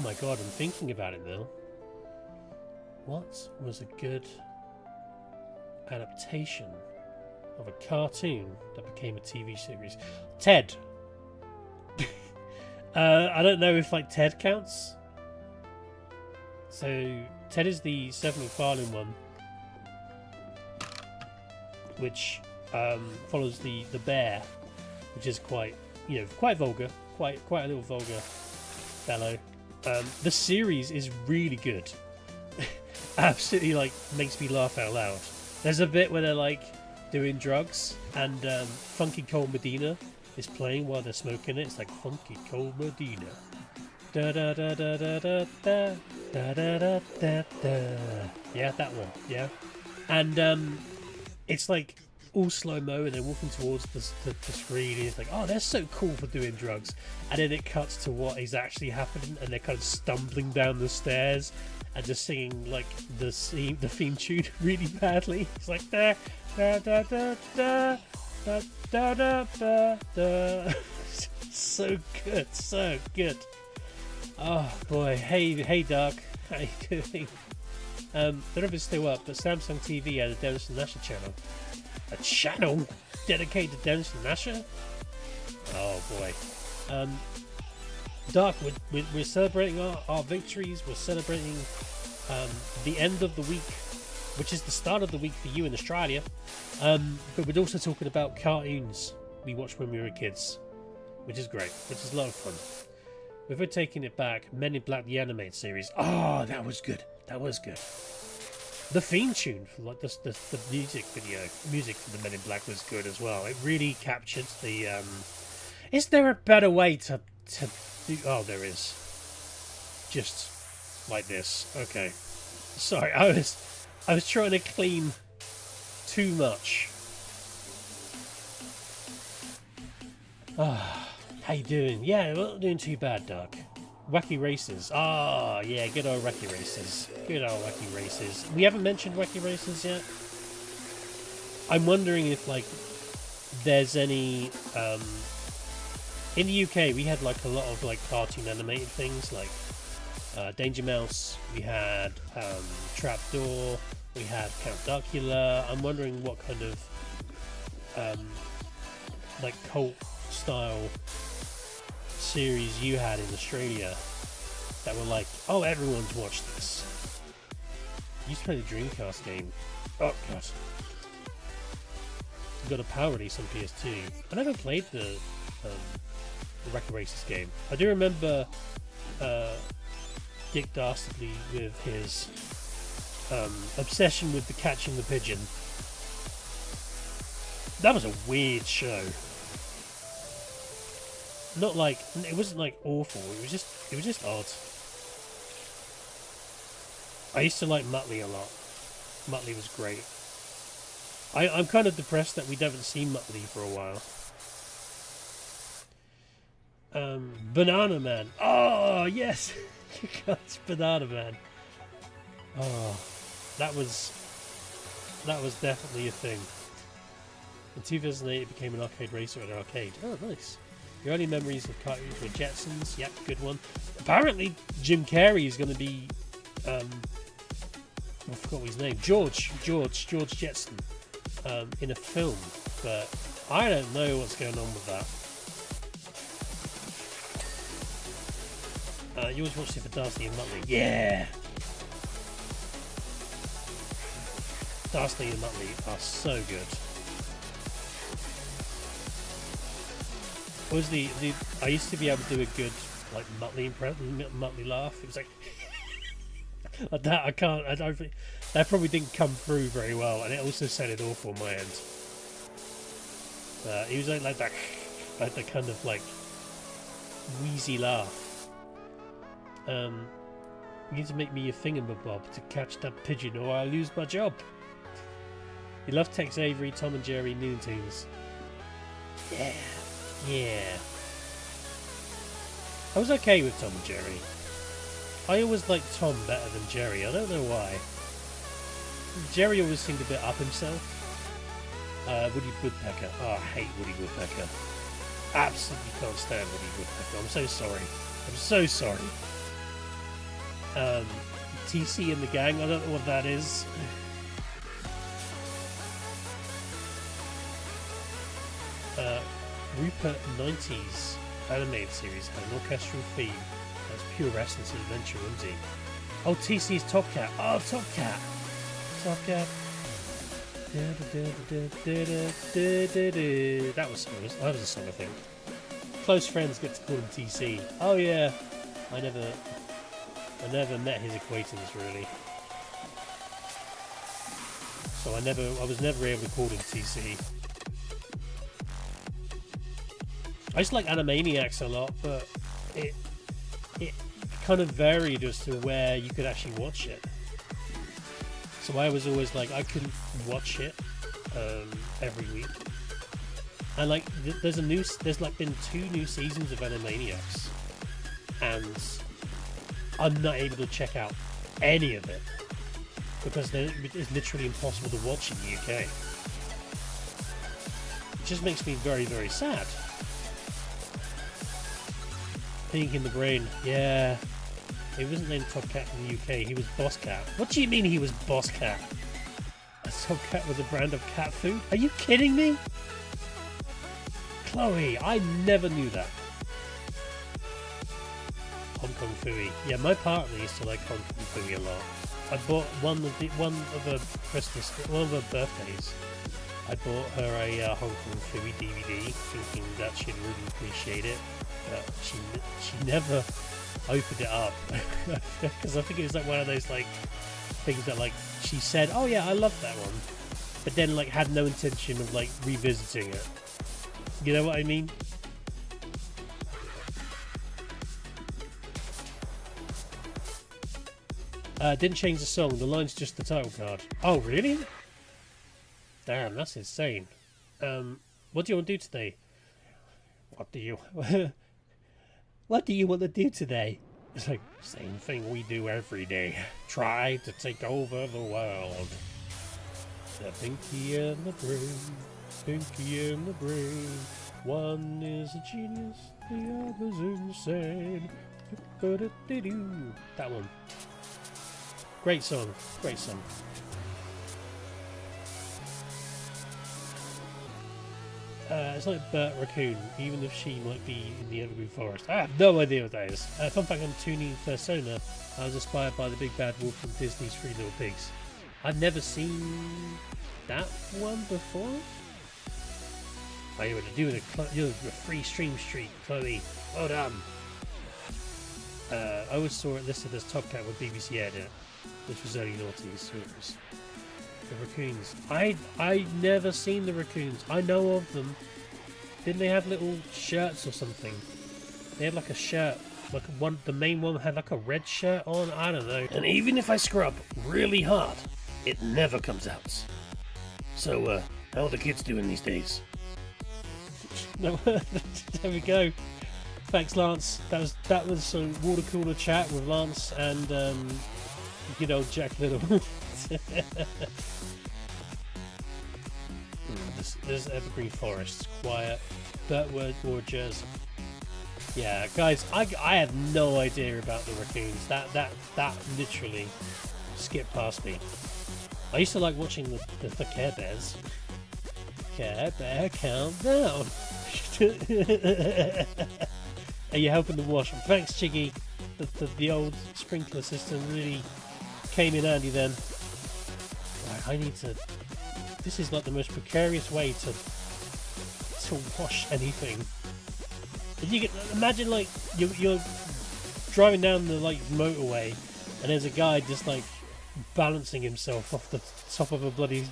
my god, I'm thinking about it now. What was a good adaptation of a cartoon that became a TV series? Ted. I don't know if like Ted counts. So Ted is the Seth MacFarlane one, which follows the bear, which is quite quite vulgar, quite a little vulgar fellow. The series is really good. Absolutely like makes me laugh out loud. There's a bit where they're like doing drugs and Funky Cold Medina is playing while they're smoking it. It's like Funky Cold Medina. Da da da da da da da da da da da da. Yeah, that one. Yeah, and it's like all slow mo, and they're walking towards the screen. And it's like, oh, they're so cool for doing drugs. And then it cuts to what is actually happening, and they're kind of stumbling down the stairs and just singing like the theme tune really badly. It's like da da da da da da da da da da. So good, so good. Oh boy, hey Doc, how you doing? Don't know if it's still up, but Samsung TV had a Dennis and Nasher channel. A channel dedicated to Dennis and Nasher? Oh boy. Doc, we're celebrating our victories. We're celebrating the end of the week, which is the start of the week for you in Australia. But we're also talking about cartoons we watched when we were kids, which is great, which is a lot of fun. We're taking it back. Men in Black, the animated series. Oh, that was good. That was good. The theme tune for like the music for the Men in Black was good as well. It really captured the. Is there a better way to do? Oh, there is. Just like this. Okay. Sorry, I was trying to clean too much. Ah. How you doing? Yeah, we're not doing too bad, Doc. Wacky Races. Ah, yeah, good old Wacky Races. Good old Wacky Races. We haven't mentioned Wacky Races yet. I'm wondering if, like, there's any... in the UK, we had, like, a lot of, like, cartoon animated things, like Danger Mouse. We had Trapdoor. We had Count Darkula. I'm wondering what kind of, like, cult-style series you had in Australia that were like, oh, everyone's watched this. You used to play the Dreamcast game. Oh god. We got a power release on PS2. I never played the Wacky Races game. I do remember Dick Dastardly with his obsession with the catching the pigeon. That was a weird show. Not like, it wasn't like awful, it was just odd. I used to like Muttley a lot. Muttley was great. I'm kind of depressed that we haven't seen Muttley for a while. Banana Man. Oh yes, you guys, Banana Man. Oh, that was definitely a thing. In 2008, it became an arcade racer at an arcade. Oh, nice. Your early memories of cartoons were Jetsons. Yep, good one. Apparently, Jim Carrey is going to be, I forgot his name. George Jetson, in a film. But I don't know what's going on with that. You always watched it for Darcy and Muttley. Yeah! Darcy and Muttley are so good. What was I used to be able to do a good like Muttley laugh. It was like that. I don't think that probably didn't come through very well, and it also sounded awful on my end. He was like that, like the kind of like wheezy laugh. You need to make me a thingamabob to catch that pigeon, or I'll lose my job. You love Tex Avery, Tom and Jerry, Looney Tunes. Yeah, yeah. I was okay with Tom and Jerry. I always liked Tom better than Jerry. I don't know why. Jerry always seemed a bit up himself. Woody Woodpecker. Oh, I hate Woody Woodpecker. Absolutely can't stand Woody Woodpecker. I'm so sorry. I'm so sorry. TC and the Gang. I don't know what that is. Rupert 90s animated series had an orchestral theme that's pure essence of adventure, isn't he? Oh, TC's Top Cat. Oh, Top Cat. Top Cat. That was a song, I think. Close friends get to call him TC. Oh yeah. I never met his acquaintance really. So I was never able to call him TC. I just like Animaniacs a lot, but it kind of varied as to where you could actually watch it. So I was always like, I couldn't watch it every week. And like, there's like been 2 new seasons of Animaniacs, and I'm not able to check out any of it because it's literally impossible to watch in the UK. It just makes me very, very sad. Pink in the Brain, yeah. He wasn't named Top Cat in the UK, he was Boss Cat. What do you mean he was Boss Cat? A Top Cat was a brand of cat food? Are you kidding me? Chloe, I never knew that. Hong Kong Phooey. Yeah, my partner used to like Hong Kong Phooey a lot. I bought one of her birthdays. I bought her a Hong Kong Phooey DVD, thinking that she'd really appreciate it. But she never opened it up because I think it was like one of those like things that like she said, oh yeah, I love that one, but then like had no intention of like revisiting it. You know what I mean? Didn't change the song. The line's just the title card. Oh really? Damn, that's insane. What do you want to do today? What do you want to do today? It's like, same thing we do every day. Try to take over the world. The Pinky and the Brain. Pinky and the Brain. One is a genius, the other's insane. That one. Great song. Great song. It's like Bert Raccoon, even if she might be in the evergreen forest. I have no idea what that is. Fun fact on tuning Persona, I was inspired by the big bad wolf from Disney's Three Little Pigs. I've never seen that one before. Oh, you were doing a free stream streak, Chloe. Well done. I always saw it listed as Top Cat with BBC Edit, which was early noughties, so it was the raccoons. I never seen the raccoons. I know of them. Didn't they have little shirts or something? They had like a shirt, like the main one had like a red shirt on. I don't know. And even if I scrub really hard, it never comes out. So how are the kids doing these days? No, there we go. Thanks, Lance. That was some water cooler chat with Lance and good old Jack Little. There's evergreen forests, quiet, Birtwood Gorges. Yeah, guys, I have no idea about the raccoons. That literally skipped past me. I used to like watching the Care Bears. Care Bear Countdown. Are you helping the wash? Thanks, Chiggy. the old sprinkler system really came in handy then. Right, I need to... This is like the most precarious way to wash anything. If you get, imagine like you're driving down the like motorway and there's a guy just like balancing himself off the top of a bloody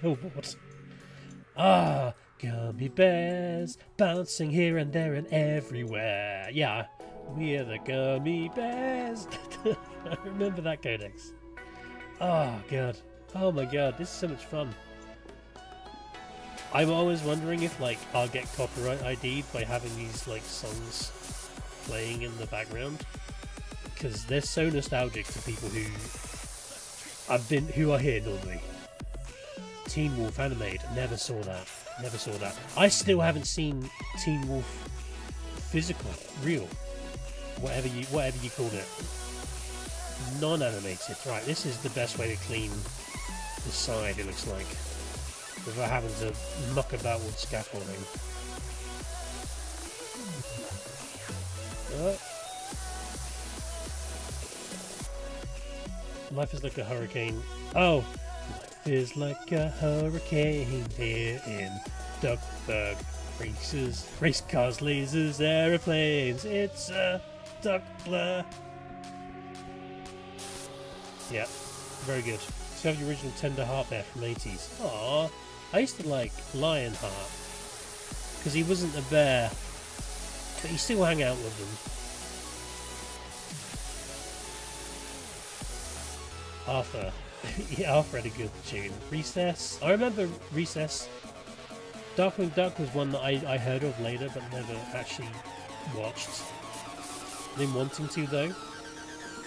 billboard. Ah, gummy bears bouncing here and there and everywhere. Yeah, we're the gummy bears. I remember that codex. Oh god. Oh my god, this is so much fun. I'm always wondering if like I'll get copyright ID'd by having these like songs playing in the background, because they're so nostalgic to people who are here normally. Teen Wolf Animated, never saw that. Never saw that. I still haven't seen Teen Wolf physical, real, whatever you called it. Non-animated. Right, this is the best way to clean the side, it looks like, without having to muck about with scaffolding. Life is like a hurricane. Oh! Life is like a hurricane here in Duckburg. Race cars, lasers, aeroplanes. It's a duck blur. Yeah, very good. So you have the original Tender Heart there from 80s. Aww, I used to like Lionheart because he wasn't a bear, but he still hung out with them. Arthur. Yeah, Arthur had a good tune. Recess. I remember Recess. Darkwing Duck was one that I heard of later but never actually watched. Been wanting to though.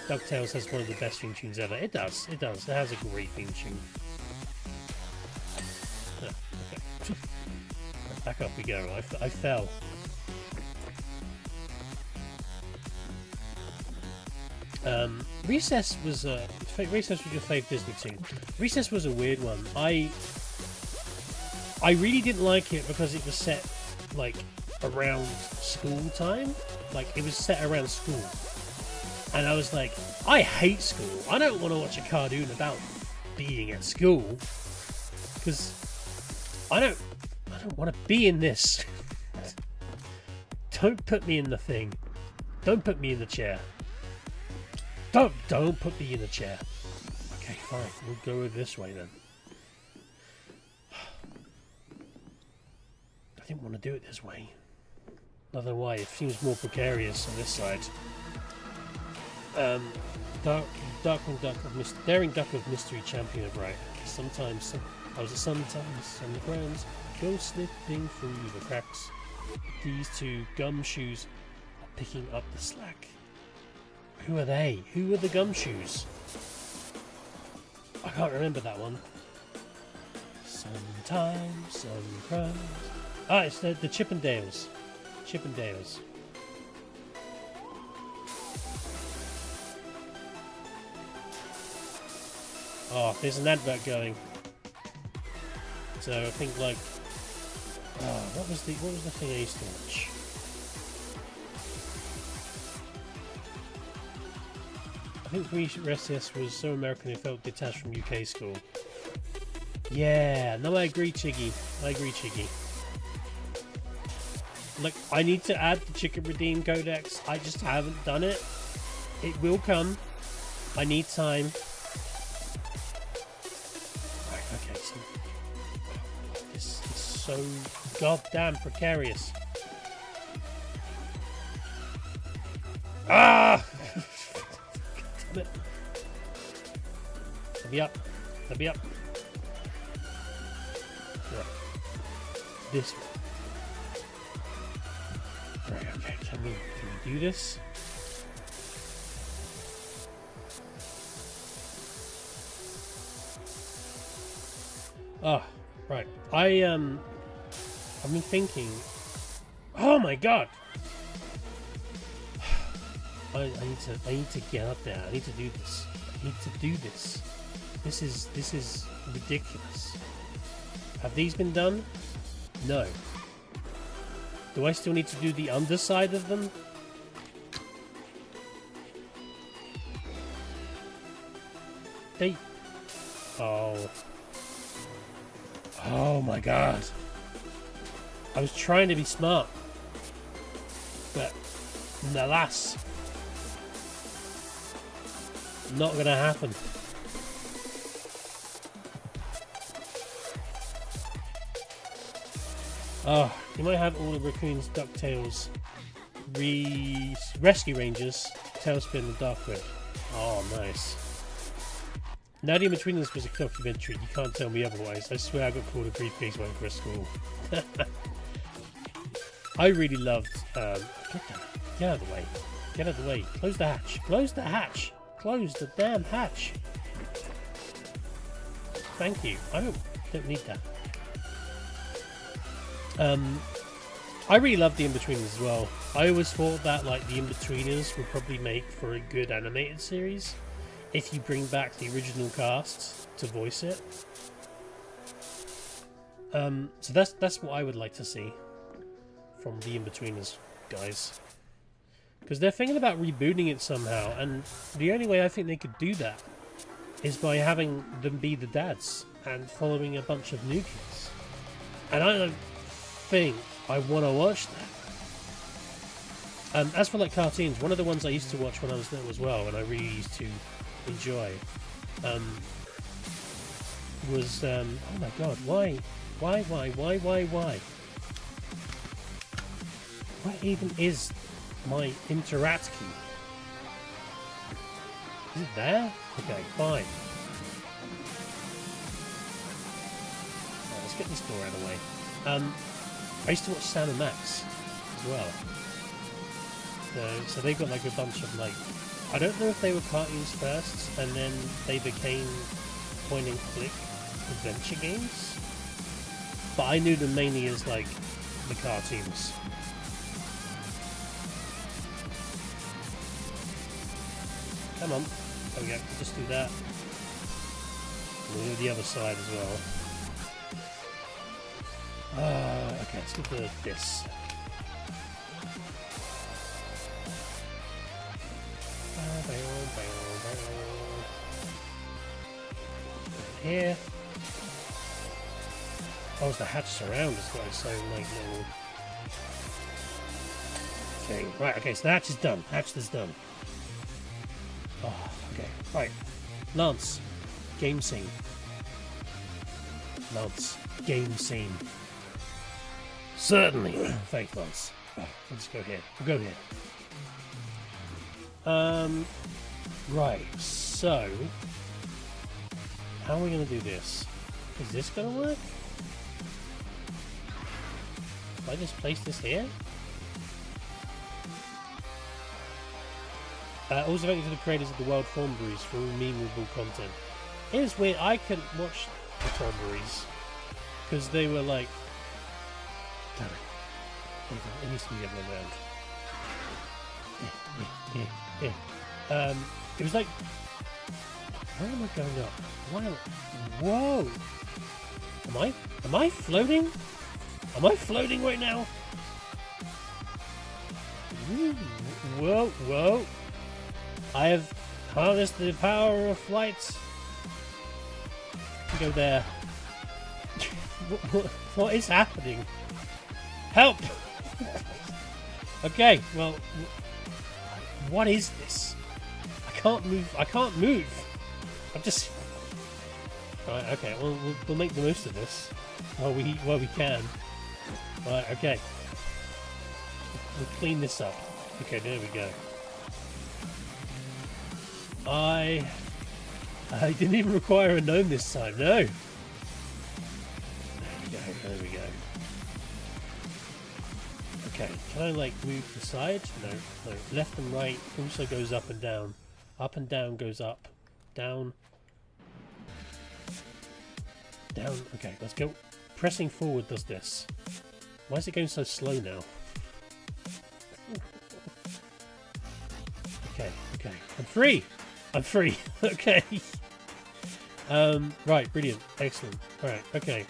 DuckTales has one of the best theme tunes ever. It does. It does. It has a great theme tune. Oh, okay. Back up we go. I fell. Recess was your favourite Disney tune. Recess was a weird one. I really didn't like it because it was set like around school time. Like it was set around school. And I was like, I hate school. I don't want to watch a cartoon about being at school. Because I don't want to be in this. Don't put me in the thing. Don't put me in the chair. Don't put me in the chair. Okay, fine. We'll go this way then. I didn't want to do it this way. I don't know why. It seems more precarious on this side. Daring Duck of Mystery Champion of Right. Sometimes on the ground, go slipping through the cracks. These two gumshoes are picking up the slack. Who are they? Who are the gumshoes? I can't remember that one. Sometimes some cries. Ah, it's the Chippendales. Chippendales. Oh, there's an advert going. So I think like, what was the thing I used to watch? I think Recess was so American it felt detached from UK school. Yeah, no, I agree, Chiggy. Like, I need to add the Chicken Redeem Codex. I just haven't done it. It will come. I need time. Right, okay, so this is so goddamn precarious. Ah! Damn it. Let me up. Let me up. Right. This way. Right, okay, can we do this? Oh, right. I've been thinking. Oh my god! I need to get up there. I need to do this. I need to do this. This is ridiculous. Have these been done? No. Do I still need to do the underside of them? they... Oh. Oh my god. I was trying to be smart. But, alas. Not gonna happen. Oh, you might have all the Raccoons, DuckTales, Rescue Rangers, Tailspin, and Darkwood. Oh, nice. Now the In-Between this was a documentary. You can't tell me otherwise. I swear I got called a briefcase when I was school. I really loved... get out of the way. Get out of the way. Close the hatch. Close the hatch. Close the damn hatch. Thank you. I don't need that. I really loved the In-Betweeners as well. I always thought that like the In-Betweeners would probably make for a good animated series if you bring back the original cast to voice it. So that's what I would like to see from the In-Betweeners guys, because they're thinking about rebooting it somehow, and the only way I think they could do that is by having them be the dads and following a bunch of new kids. And I don't think I want to watch that. As for like cartoons, one of the ones I used to watch when I was little as well, and I really used to enjoy, was oh my god, why? What even is my interact key? Is it there? Okay, fine. Right, let's get this door out of the way. I used to watch Sam and Max as well. So they got like a bunch of like, I don't know if they were cartoons first and then they became point and click adventure games, but I knew them mainly as like the cartoons. Come on, there we go, just do that. We'll do the other side as well. Okay, let's get this. Here. Oh, it's the hatch surround is what I was saying, like little. Okay, right, okay, so the hatch is done. Hatch is done. Oh, okay, right. Lance, game scene. Lance, game scene. Certainly. Thanks, Lance. Let's go here. We'll go here. Right, so how are we going to do this? Is this going to work? If I just place this here? Also thank you to the creators of the World Thornberries for all memeable content. It is weird, I couldn't watch the Thornberries because they were like... Damn it. It needs to be the other way around. It was like... Where am I going up? Why am I... Whoa! Am I floating? Am I floating right now? Ooh, whoa! I have harnessed the power of flight. Go there. What is happening? Help! Okay, well, what is this? I can't move. I'm just... Right, okay, well, we'll make the most of this while we can. Right, okay. We'll clean this up. Okay, there we go. I didn't even require a gnome this time, no! There we go. Okay, can I like move the side? No. Left and right also goes up and down. Up and down goes up. Down. Down. Okay, let's go. Pressing forward does this. Why is it going so slow now? Okay. I'm free! Okay. Right, brilliant. Excellent. Alright, okay.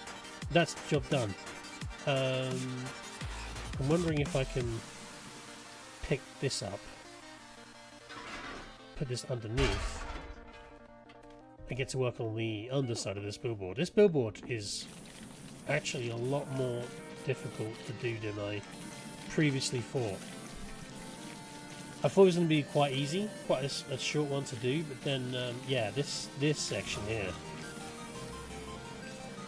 That's the job done. I'm wondering if I can pick this up. Put this underneath. I get to work on the underside of this billboard. This billboard is actually a lot more difficult to do than I previously thought. I thought it was going to be quite easy, quite a short one to do, but then, yeah, this section here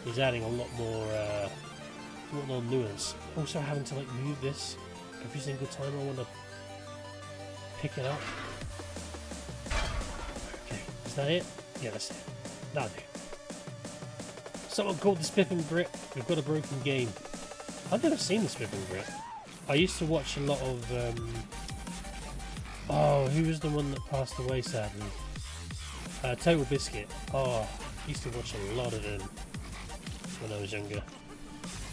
is adding a lot more nuance. Also having to like move this every single time I want to pick it up. Okay, is that it? Yeah, that's it. That'll do. Someone called the Spiff and Grit. We've got a broken game. I've never seen the Spiff and Grit. I used to watch a lot of. Oh, who was the one that passed away sadly? Total Biscuit. Oh, I used to watch a lot of them when I was younger.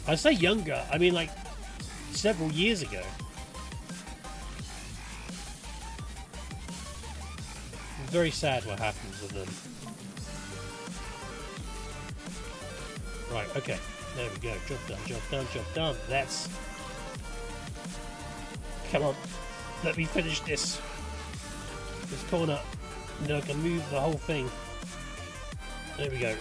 I say younger, I mean like several years ago. Very sad what happens with them. Right, okay. There we go. Job done, job done, job done. That's... Come on. Let me finish this. This corner. And then I can move the whole thing. There we go.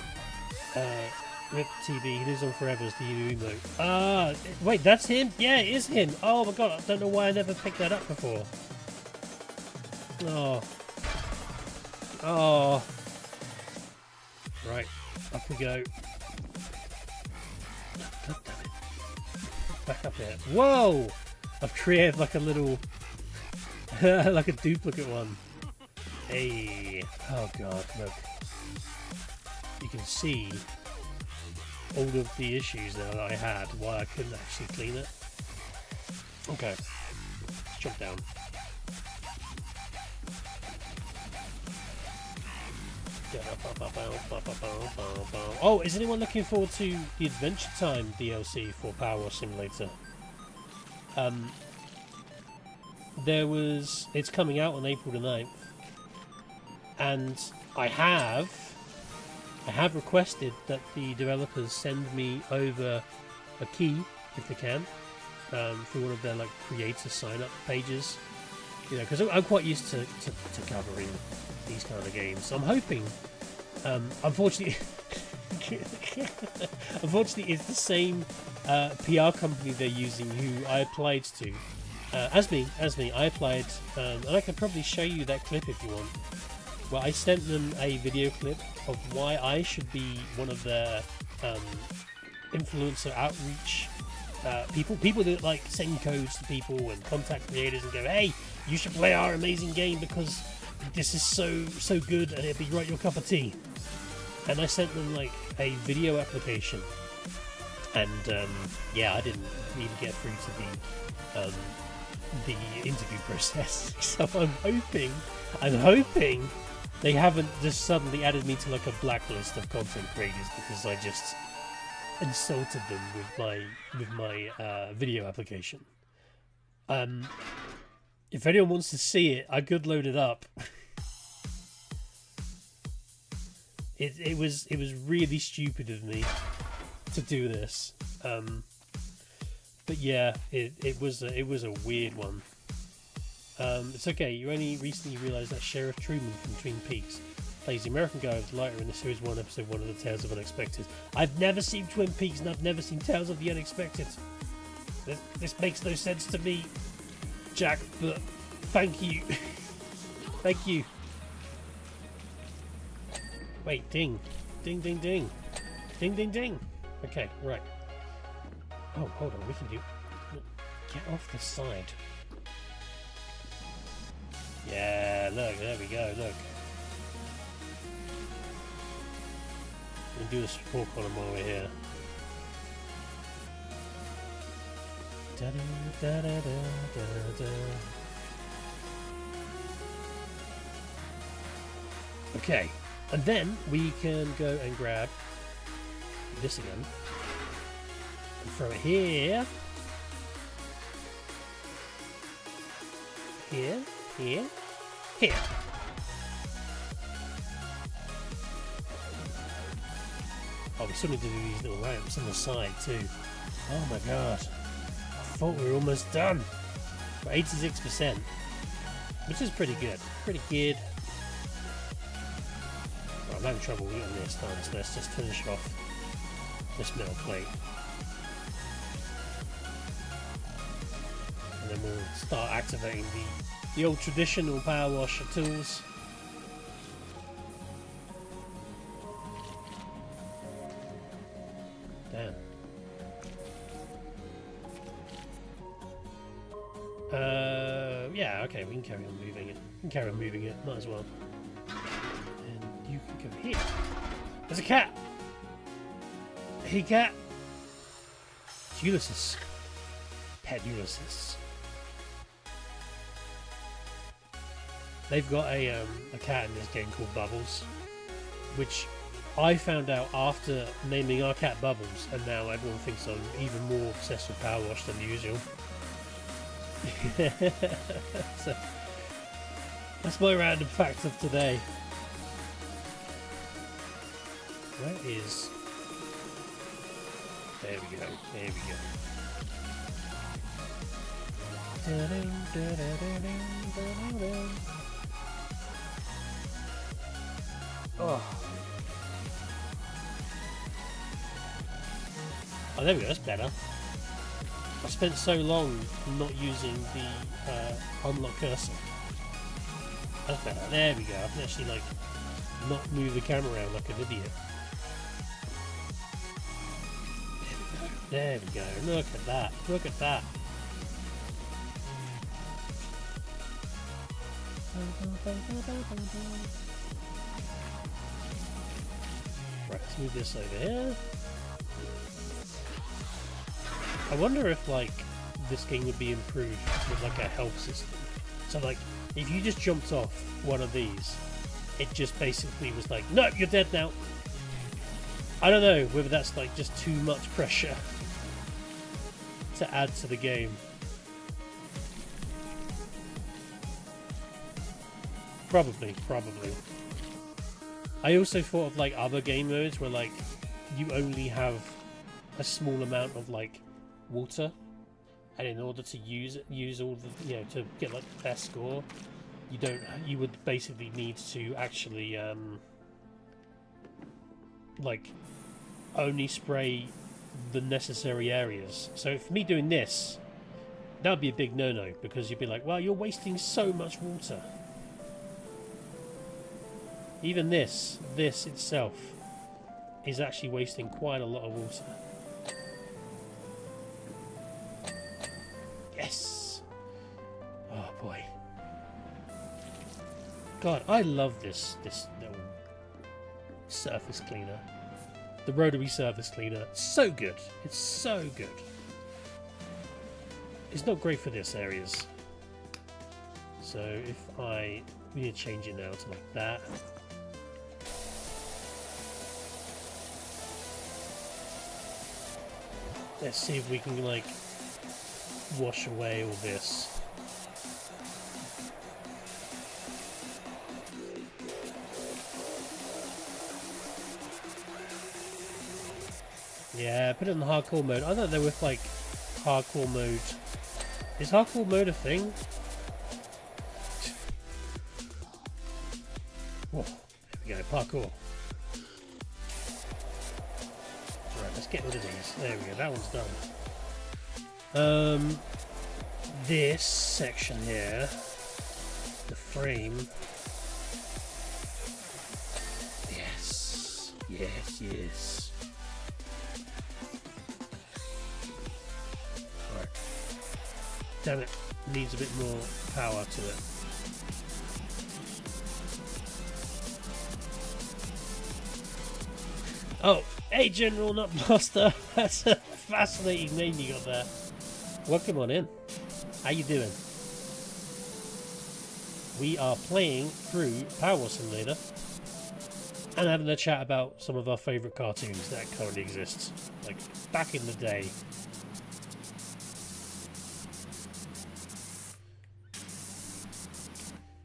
Rip TB, he lives on forever as the emote. Ah, wait, that's him? Yeah, it is him. Oh my god, I don't know why I never picked that up before. Oh. Oh. Right, up we go. God damn it. Back up here. Whoa! I've created like a little... like a duplicate one. Hey. Oh god, look. You can see all of the issues that I had, why I couldn't actually clean it. Okay, let's jump down. Oh, is anyone looking forward to the Adventure Time DLC for Power Wash Simulator? It's coming out on April the 9th, and I have requested that the developers send me over a key, if they can, through one of their like creator sign-up pages. You know, because I'm quite used to covering these kind of games. So I'm hoping. Unfortunately, it's the same PR company they're using who I applied to. As me, I applied, and I can probably show you that clip if you want. Well, I sent them a video clip of why I should be one of their influencer outreach people that like send codes to people and contact creators and go, hey, you should play our amazing game because this is so good and it'd be right your cup of tea. And I sent them like a video application, and yeah, I didn't even get through to the interview process. So I'm hoping they haven't just suddenly added me to like a blacklist of content creators because I just insulted them with my video application. If anyone wants to see it, I could load it up. It was really stupid of me to do this. But yeah, it was a weird one. It's okay. You only recently realised that Sheriff Truman from Twin Peaks plays the American guy with lighter in the series 1 episode 1 of the Tales of Unexpected. I've never seen Twin Peaks and I've never seen Tales of the Unexpected. This makes no sense to me, Jack. But thank you, thank you. Wait, ding, ding, ding, ding, ding, ding, ding. Okay, right. Oh, hold on. We can do. Get off the side. Yeah, look, there we go, look. We'll do a support column while we're here. Da -da -da -da -da -da. Okay, and then we can go and grab this again and throw it here. Here. Here. Here. Oh, we still need to do these little ramps on the side too. Oh my god. I thought we were almost done. We're 86%. Which is pretty good. Pretty good. Well, I'm having trouble getting this done, so let's just finish off this metal plate. And then we'll start activating the old traditional power washer tools. Damn. Yeah, okay, we can carry on moving it. We can carry on moving it, might as well. And you can go here. There's a cat! Hey, cat! It's Ulysses. Pet Ulysses. They've got a cat in this game called Bubbles, which I found out after naming our cat Bubbles, and now everyone thinks I'm even more obsessed with Power Wash than usual. So, that's my random fact of today. Where is... There we go, there we go. Oh, there we go, that's better. I spent so long not using the unlock cursor. That's better. There we go. I can actually like not move the camera around like an idiot. There we go. Look at that. Look at that. Right, let's move this over here. I wonder if like this game would be improved with like a health system. So like if you just jumped off one of these, it just basically was like, no, you're dead now. I don't know whether that's like just too much pressure to add to the game. Probably. I also thought of like other game modes where like you only have a small amount of like water, and in order to use all the, to get like the best score, you would basically need to actually like only spray the necessary areas. So for me doing this, that would be a big no-no, because you'd be like, well, you're wasting so much water. Even this itself is actually wasting quite a lot of water. Yes! Oh boy. God, I love this little surface cleaner. The rotary surface cleaner. So good. It's so good. It's not great for this areas. So if we need to change it now to like that. Let's see if we can like wash away all this. Yeah, put it in the hardcore mode. I thought they were with like hardcore mode. Is hardcore mode a thing? Whoa, there we go, parkour. Right, let's get rid of these. There we go, that one's done. This section here, the frame. Yes, yes, yes. Right. Damn it, needs a bit more power to it. Oh, hey General Nut Blaster. That's a fascinating name you got there. Welcome on in. How you doing? We are playing through Power Simulator and having a chat about some of our favourite cartoons that currently exist, like back in the day.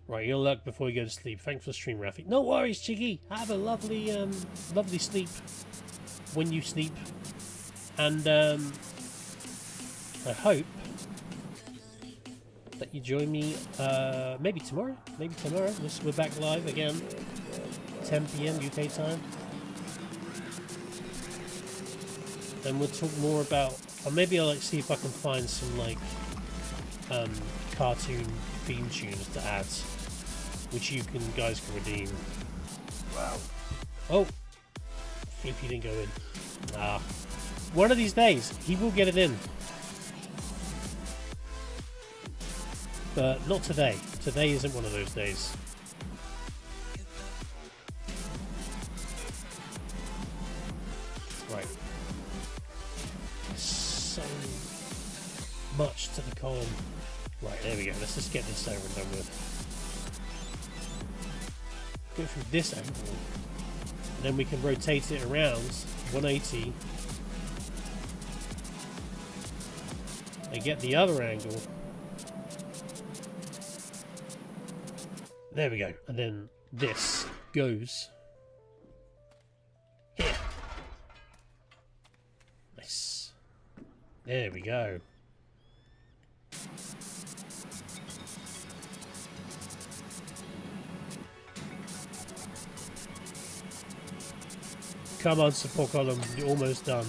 Right, you'll look before you go to sleep. Thanks for the stream, Rafi. No worries, Chiggy. Have a lovely, lovely sleep when you sleep. And I hope that you join me maybe tomorrow. Maybe tomorrow. We're back live again 10 p.m. UK time. Then we'll talk more about, or maybe I'll like see if I can find some like cartoon theme tunes to add, which you guys can redeem. Wow. Oh, Flippy didn't go in. Ah, one of these days he will get it in, but not today. Today isn't one of those days. Right. So much to the column. Right, there we go. Let's just get this over and done with. Go through this angle. And then we can rotate it around 180. And get the other angle. There we go. And then this goes here. Nice. There we go. Come on, support column, you're almost done.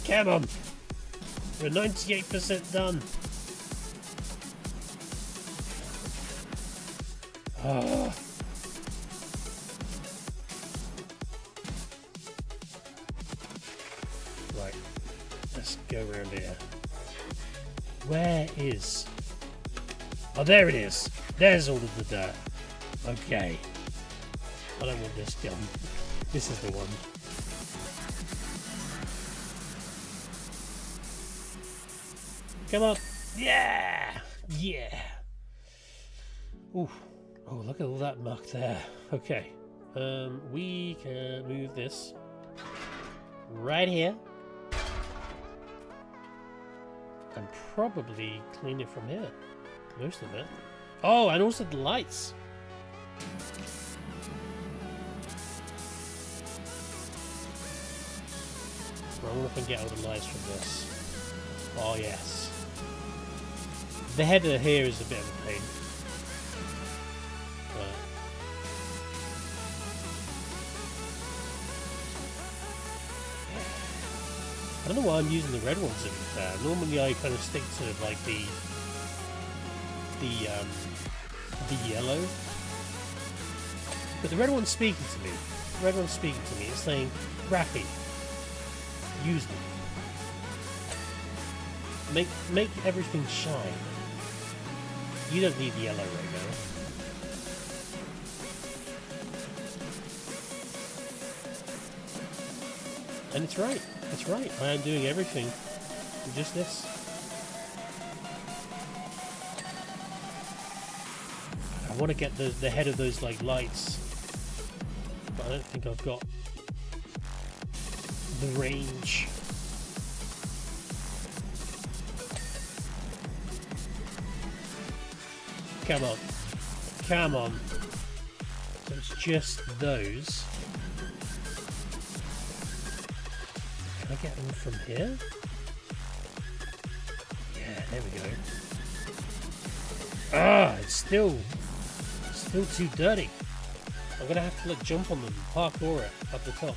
Come on! We're 98% done. Oh. Right, let's go around here. Where is... Oh, there it is. There's all of the dirt. Okay. I don't want this gun. This is the one. Come on. Yeah! Yeah! Ooh. Oh, look at all that muck there. Okay. We can move this right here. And probably clean it from here. Most of it. Oh, and also the lights. I wonder if I can get all the lights from this. Oh, yes. The header here is a bit of a pain. But I don't know why I'm using the red ones to be fair. Normally I kind of stick to like the yellow, but the red one's speaking to me. The red one's speaking to me. It's saying, Rafi, use them. Make everything shine. You don't need the yellow right now. And it's right. It's right. I am doing everything with just this. I want to get the head of those like lights, but I don't think I've got the range. Come on. Come on. So it's just those. Can I get them from here? Yeah, there we go. Ah, it's still too dirty. I'm gonna have to like jump on them, parkour it up the top.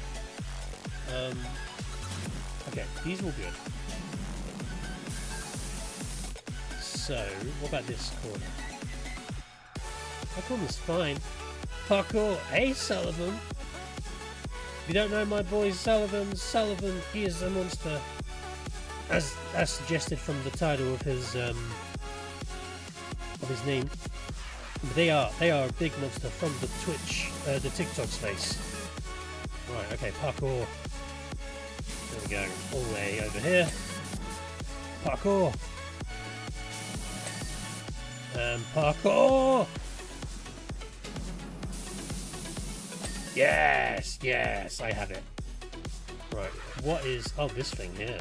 Okay, these will good. So, what about this corner? That corner's fine. Parkour. Hey, Sullivan. If you don't know my boy Sullivan, he is a monster. As suggested from the title of his name. But they are a big monster from the Twitch, the TikTok space. Right, okay, parkour. There we go, all the way over here. Parkour. Parkour. Yes, yes, I have it. Right, what is? Oh, this thing here.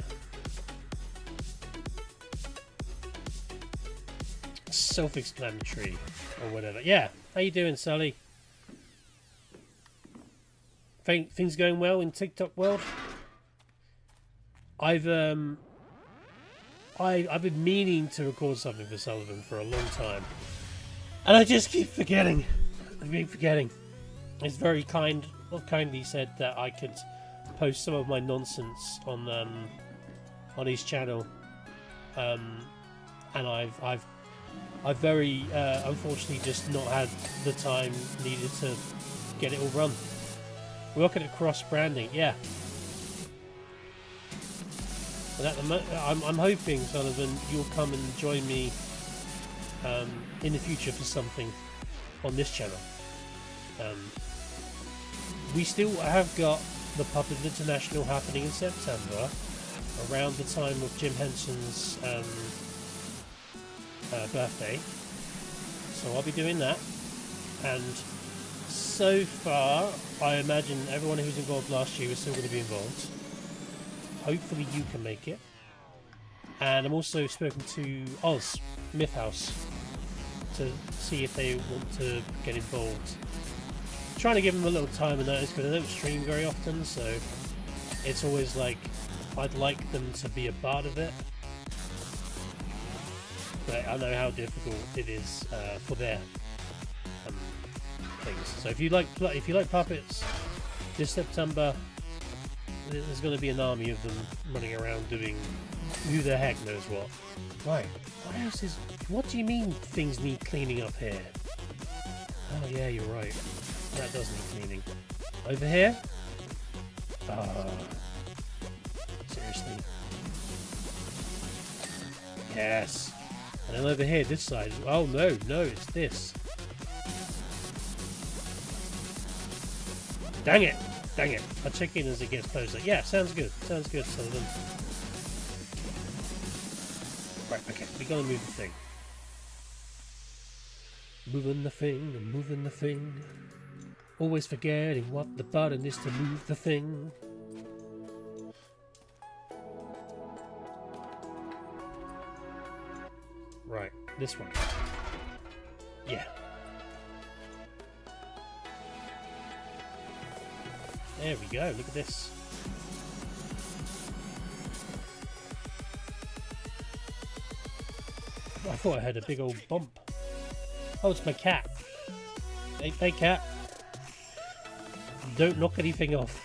Self-explanatory. Or whatever. Yeah. How you doing, Sully? Things going well in TikTok world? I've I've been meaning to record something for Sullivan for a long time, and I just keep forgetting. I keep forgetting. It's very kindly said that I could post some of my nonsense on his channel, and I've very unfortunately just not had the time needed to get it all run. We're looking at cross branding, yeah. But at the I'm hoping, Sullivan, you'll come and join me in the future for something on this channel. We still have got the Puppet International happening in September, around the time of Jim Henson's birthday. So I'll be doing that. And so far, I imagine everyone who was involved last year is still going to be involved. Hopefully you can make it. And I'm also spoken to Oz, Myth House, to see if they want to get involved. Trying to give them a little time and notice because I don't stream very often, so it's always like I'd like them to be a part of it. But I know how difficult it is for their things. So if you like puppets, this September there's going to be an army of them running around doing who the heck knows what. Right, what else is... What do you mean things need cleaning up here? Oh yeah, you're right. That does need cleaning. Over here? Seriously. Yes. And then over here, this side. Oh no, it's this. Dang it! Dang it. I'll check in as it gets closer. Yeah, sounds good. Sounds good, Sullivan. Right, okay. We gotta move the thing. Moving the thing, moving the thing. Always forgetting what the button is to move the thing. Right, this one. Yeah. There we go, look at this. I thought I had a big old bump. Oh, it's my cat. Hey cat. Don't knock anything off.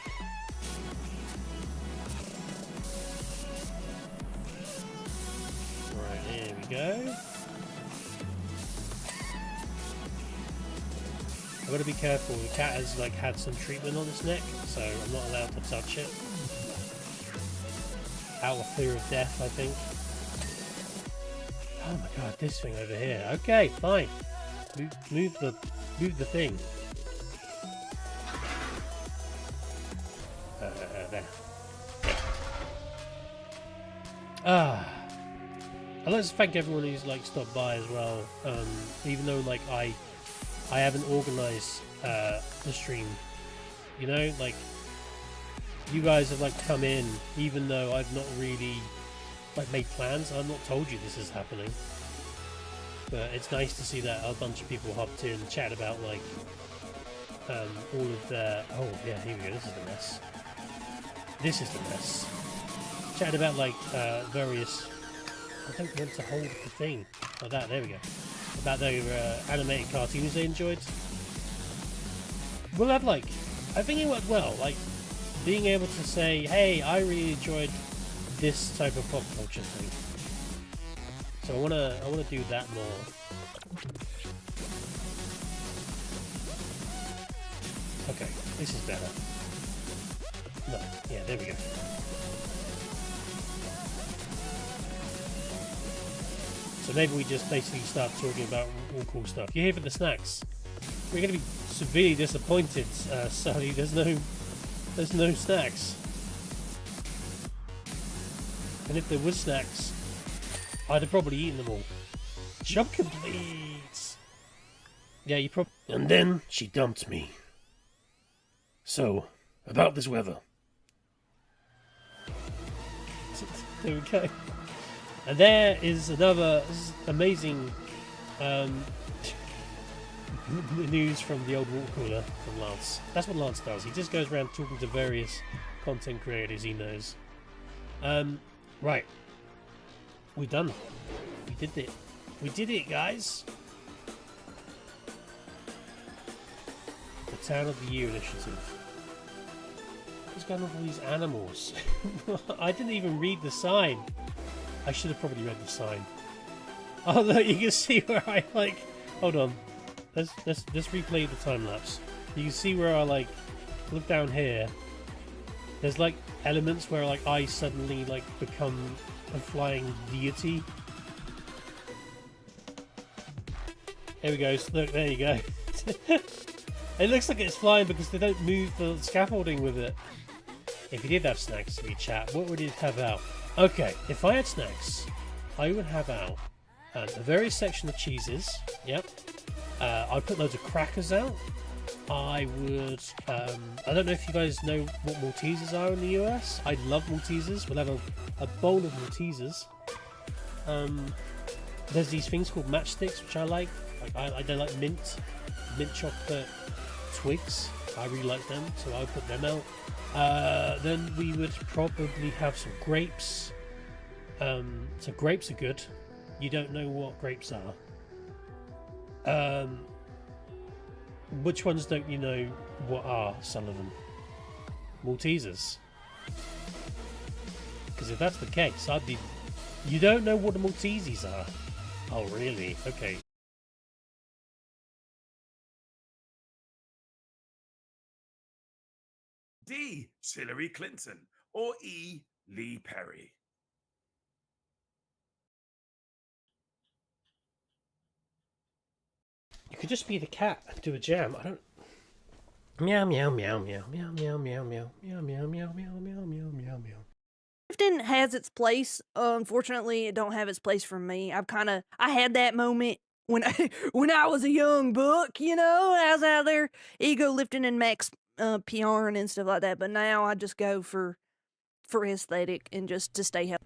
Right, here we go. I've got to be careful. The cat has had some treatment on its neck, so I'm not allowed to touch it. Out of fear of death, I think. Oh my god, this thing over here. Okay, fine. Move the thing. There. I'd like to thank everyone who's stopped by as well. Even though I haven't organised the stream, you know, you guys have come in, even though I've not really made plans. I've not told you this is happening, but it's nice to see that a bunch of people hopped in and chat about all of their... Oh yeah, here we go. This is the mess. This is the mess. Chat about various... I don't want to hold the thing like that. There we go. About their animated cartoons they enjoyed. Well, I think it went well. Being able to say, hey, I really enjoyed this type of pop culture thing. So I wanna do that more. Okay, this is better. No, yeah, there we go. So maybe we just basically start talking about all cool stuff. You're here for the snacks. We're going to be severely disappointed, Sally. There's no snacks. And if there was snacks, I'd have probably eaten them all. Job complete. Yeah, you probably... And then she dumped me. So, about this weather. There we go. And there is another amazing news from the old water cooler from Lance. That's what Lance does. He just goes around talking to various content creators he knows. Right. We done it. We did it. We did it, guys. The Town of the Year initiative. What's going on with all these animals? I didn't even read the sign. I should have probably read the sign. Oh look, you can see where I like. Hold on. Let's replay the time lapse. You can see where I like look down here. There's like elements where like I suddenly like become a flying deity. There we go. Look, there you go. It looks like it's flying because they don't move the scaffolding with it. If you did have snacks in your chat, what would you have out? Okay, if I had snacks, I would have out a various section of cheeses. Yep. I'd put loads of crackers out. I would. I don't know if you guys know what Maltesers are in the US. I love Maltesers. We'll have a bowl of Maltesers. There's these things called matchsticks, which I like. I don't like mint chocolate twigs. I really like them, so I would put them out. Then we would probably have some grapes. So grapes are good. You don't know what grapes are. Which ones don't you know what are, Sullivan? Maltesers. Because if that's the case, I'd be... You don't know what the Maltesers are? Oh, really? Okay. D. Hillary Clinton. Or E. Lee Perry. You could just be the cat and do a jam. I don't... Meow, meow, meow, meow, meow, meow, meow, meow, meow, meow, meow, meow, meow, meow, meow, meow. Drifting has its place. Unfortunately, it don't have its place for me. I had that moment when I was a young buck, you know, I was out there ego lifting and max PR and stuff like that. But now I just go for aesthetic and just to stay healthy.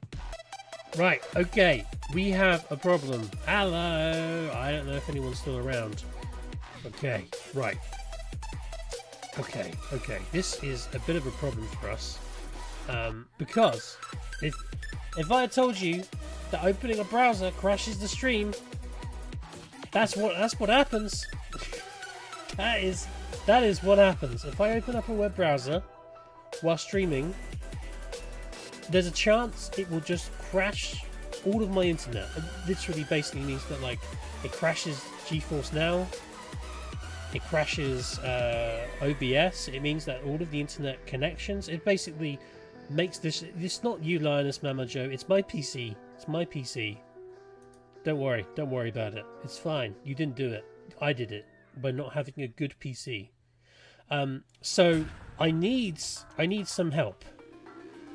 Right, okay, we have a problem. Hello! I don't know if anyone's still around. Okay, right. Okay, this is a bit of a problem for us. Because if I had told you that opening a browser crashes the stream, that's what happens. That is what happens. If I open up a web browser while streaming, there's a chance it will just crash all of my internet. It literally basically means that like it crashes GeForce Now, it crashes OBS. It means that all of the internet connections, it basically makes this. It's not you, Lioness Mamajo. It's my PC. It's my PC. Don't worry about it. It's fine. You didn't do it. I did it by not having a good PC. So I need some help.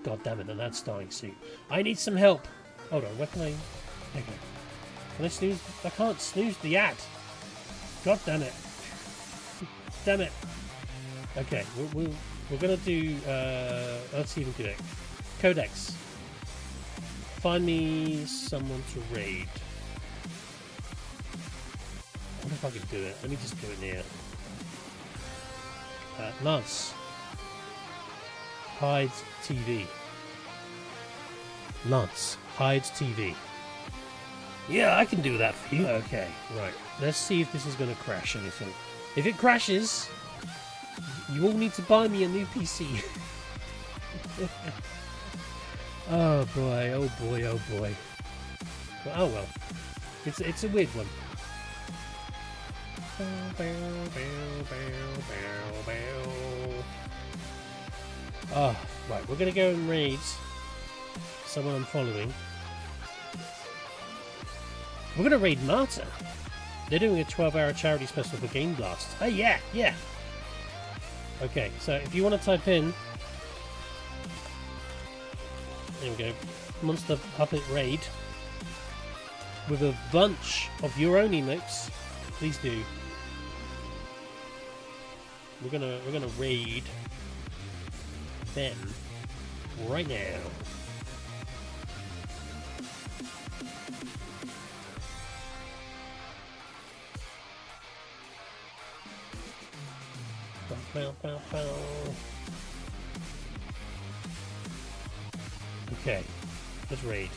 God damn it, and that's dying soon. I need some help. Hold on, where can I... There you go. Can I snooze? I can't snooze the ad. God damn it. Damn it. Okay, we're gonna do... let's see if we can do it. Codex. Find me someone to raid. I wonder if I can do it. Let me just do it here. Lance. Hides TV. Lance hides TV. Yeah, I can do that for you. Okay, right. Let's see if this is going to crash anything. If it crashes, you all need to buy me a new PC. Oh boy, oh boy, oh boy. Oh well. It's a weird one. Oh, right, we're gonna go and raid someone I'm following. We're gonna raid Marta. They're doing a 12-hour charity special for Game Blast. Oh yeah. Okay, so if you want to type in, there we go, Monster Puppet Raid with a bunch of your own emotes, please do. We're gonna raid them right now. Okay, let's raid.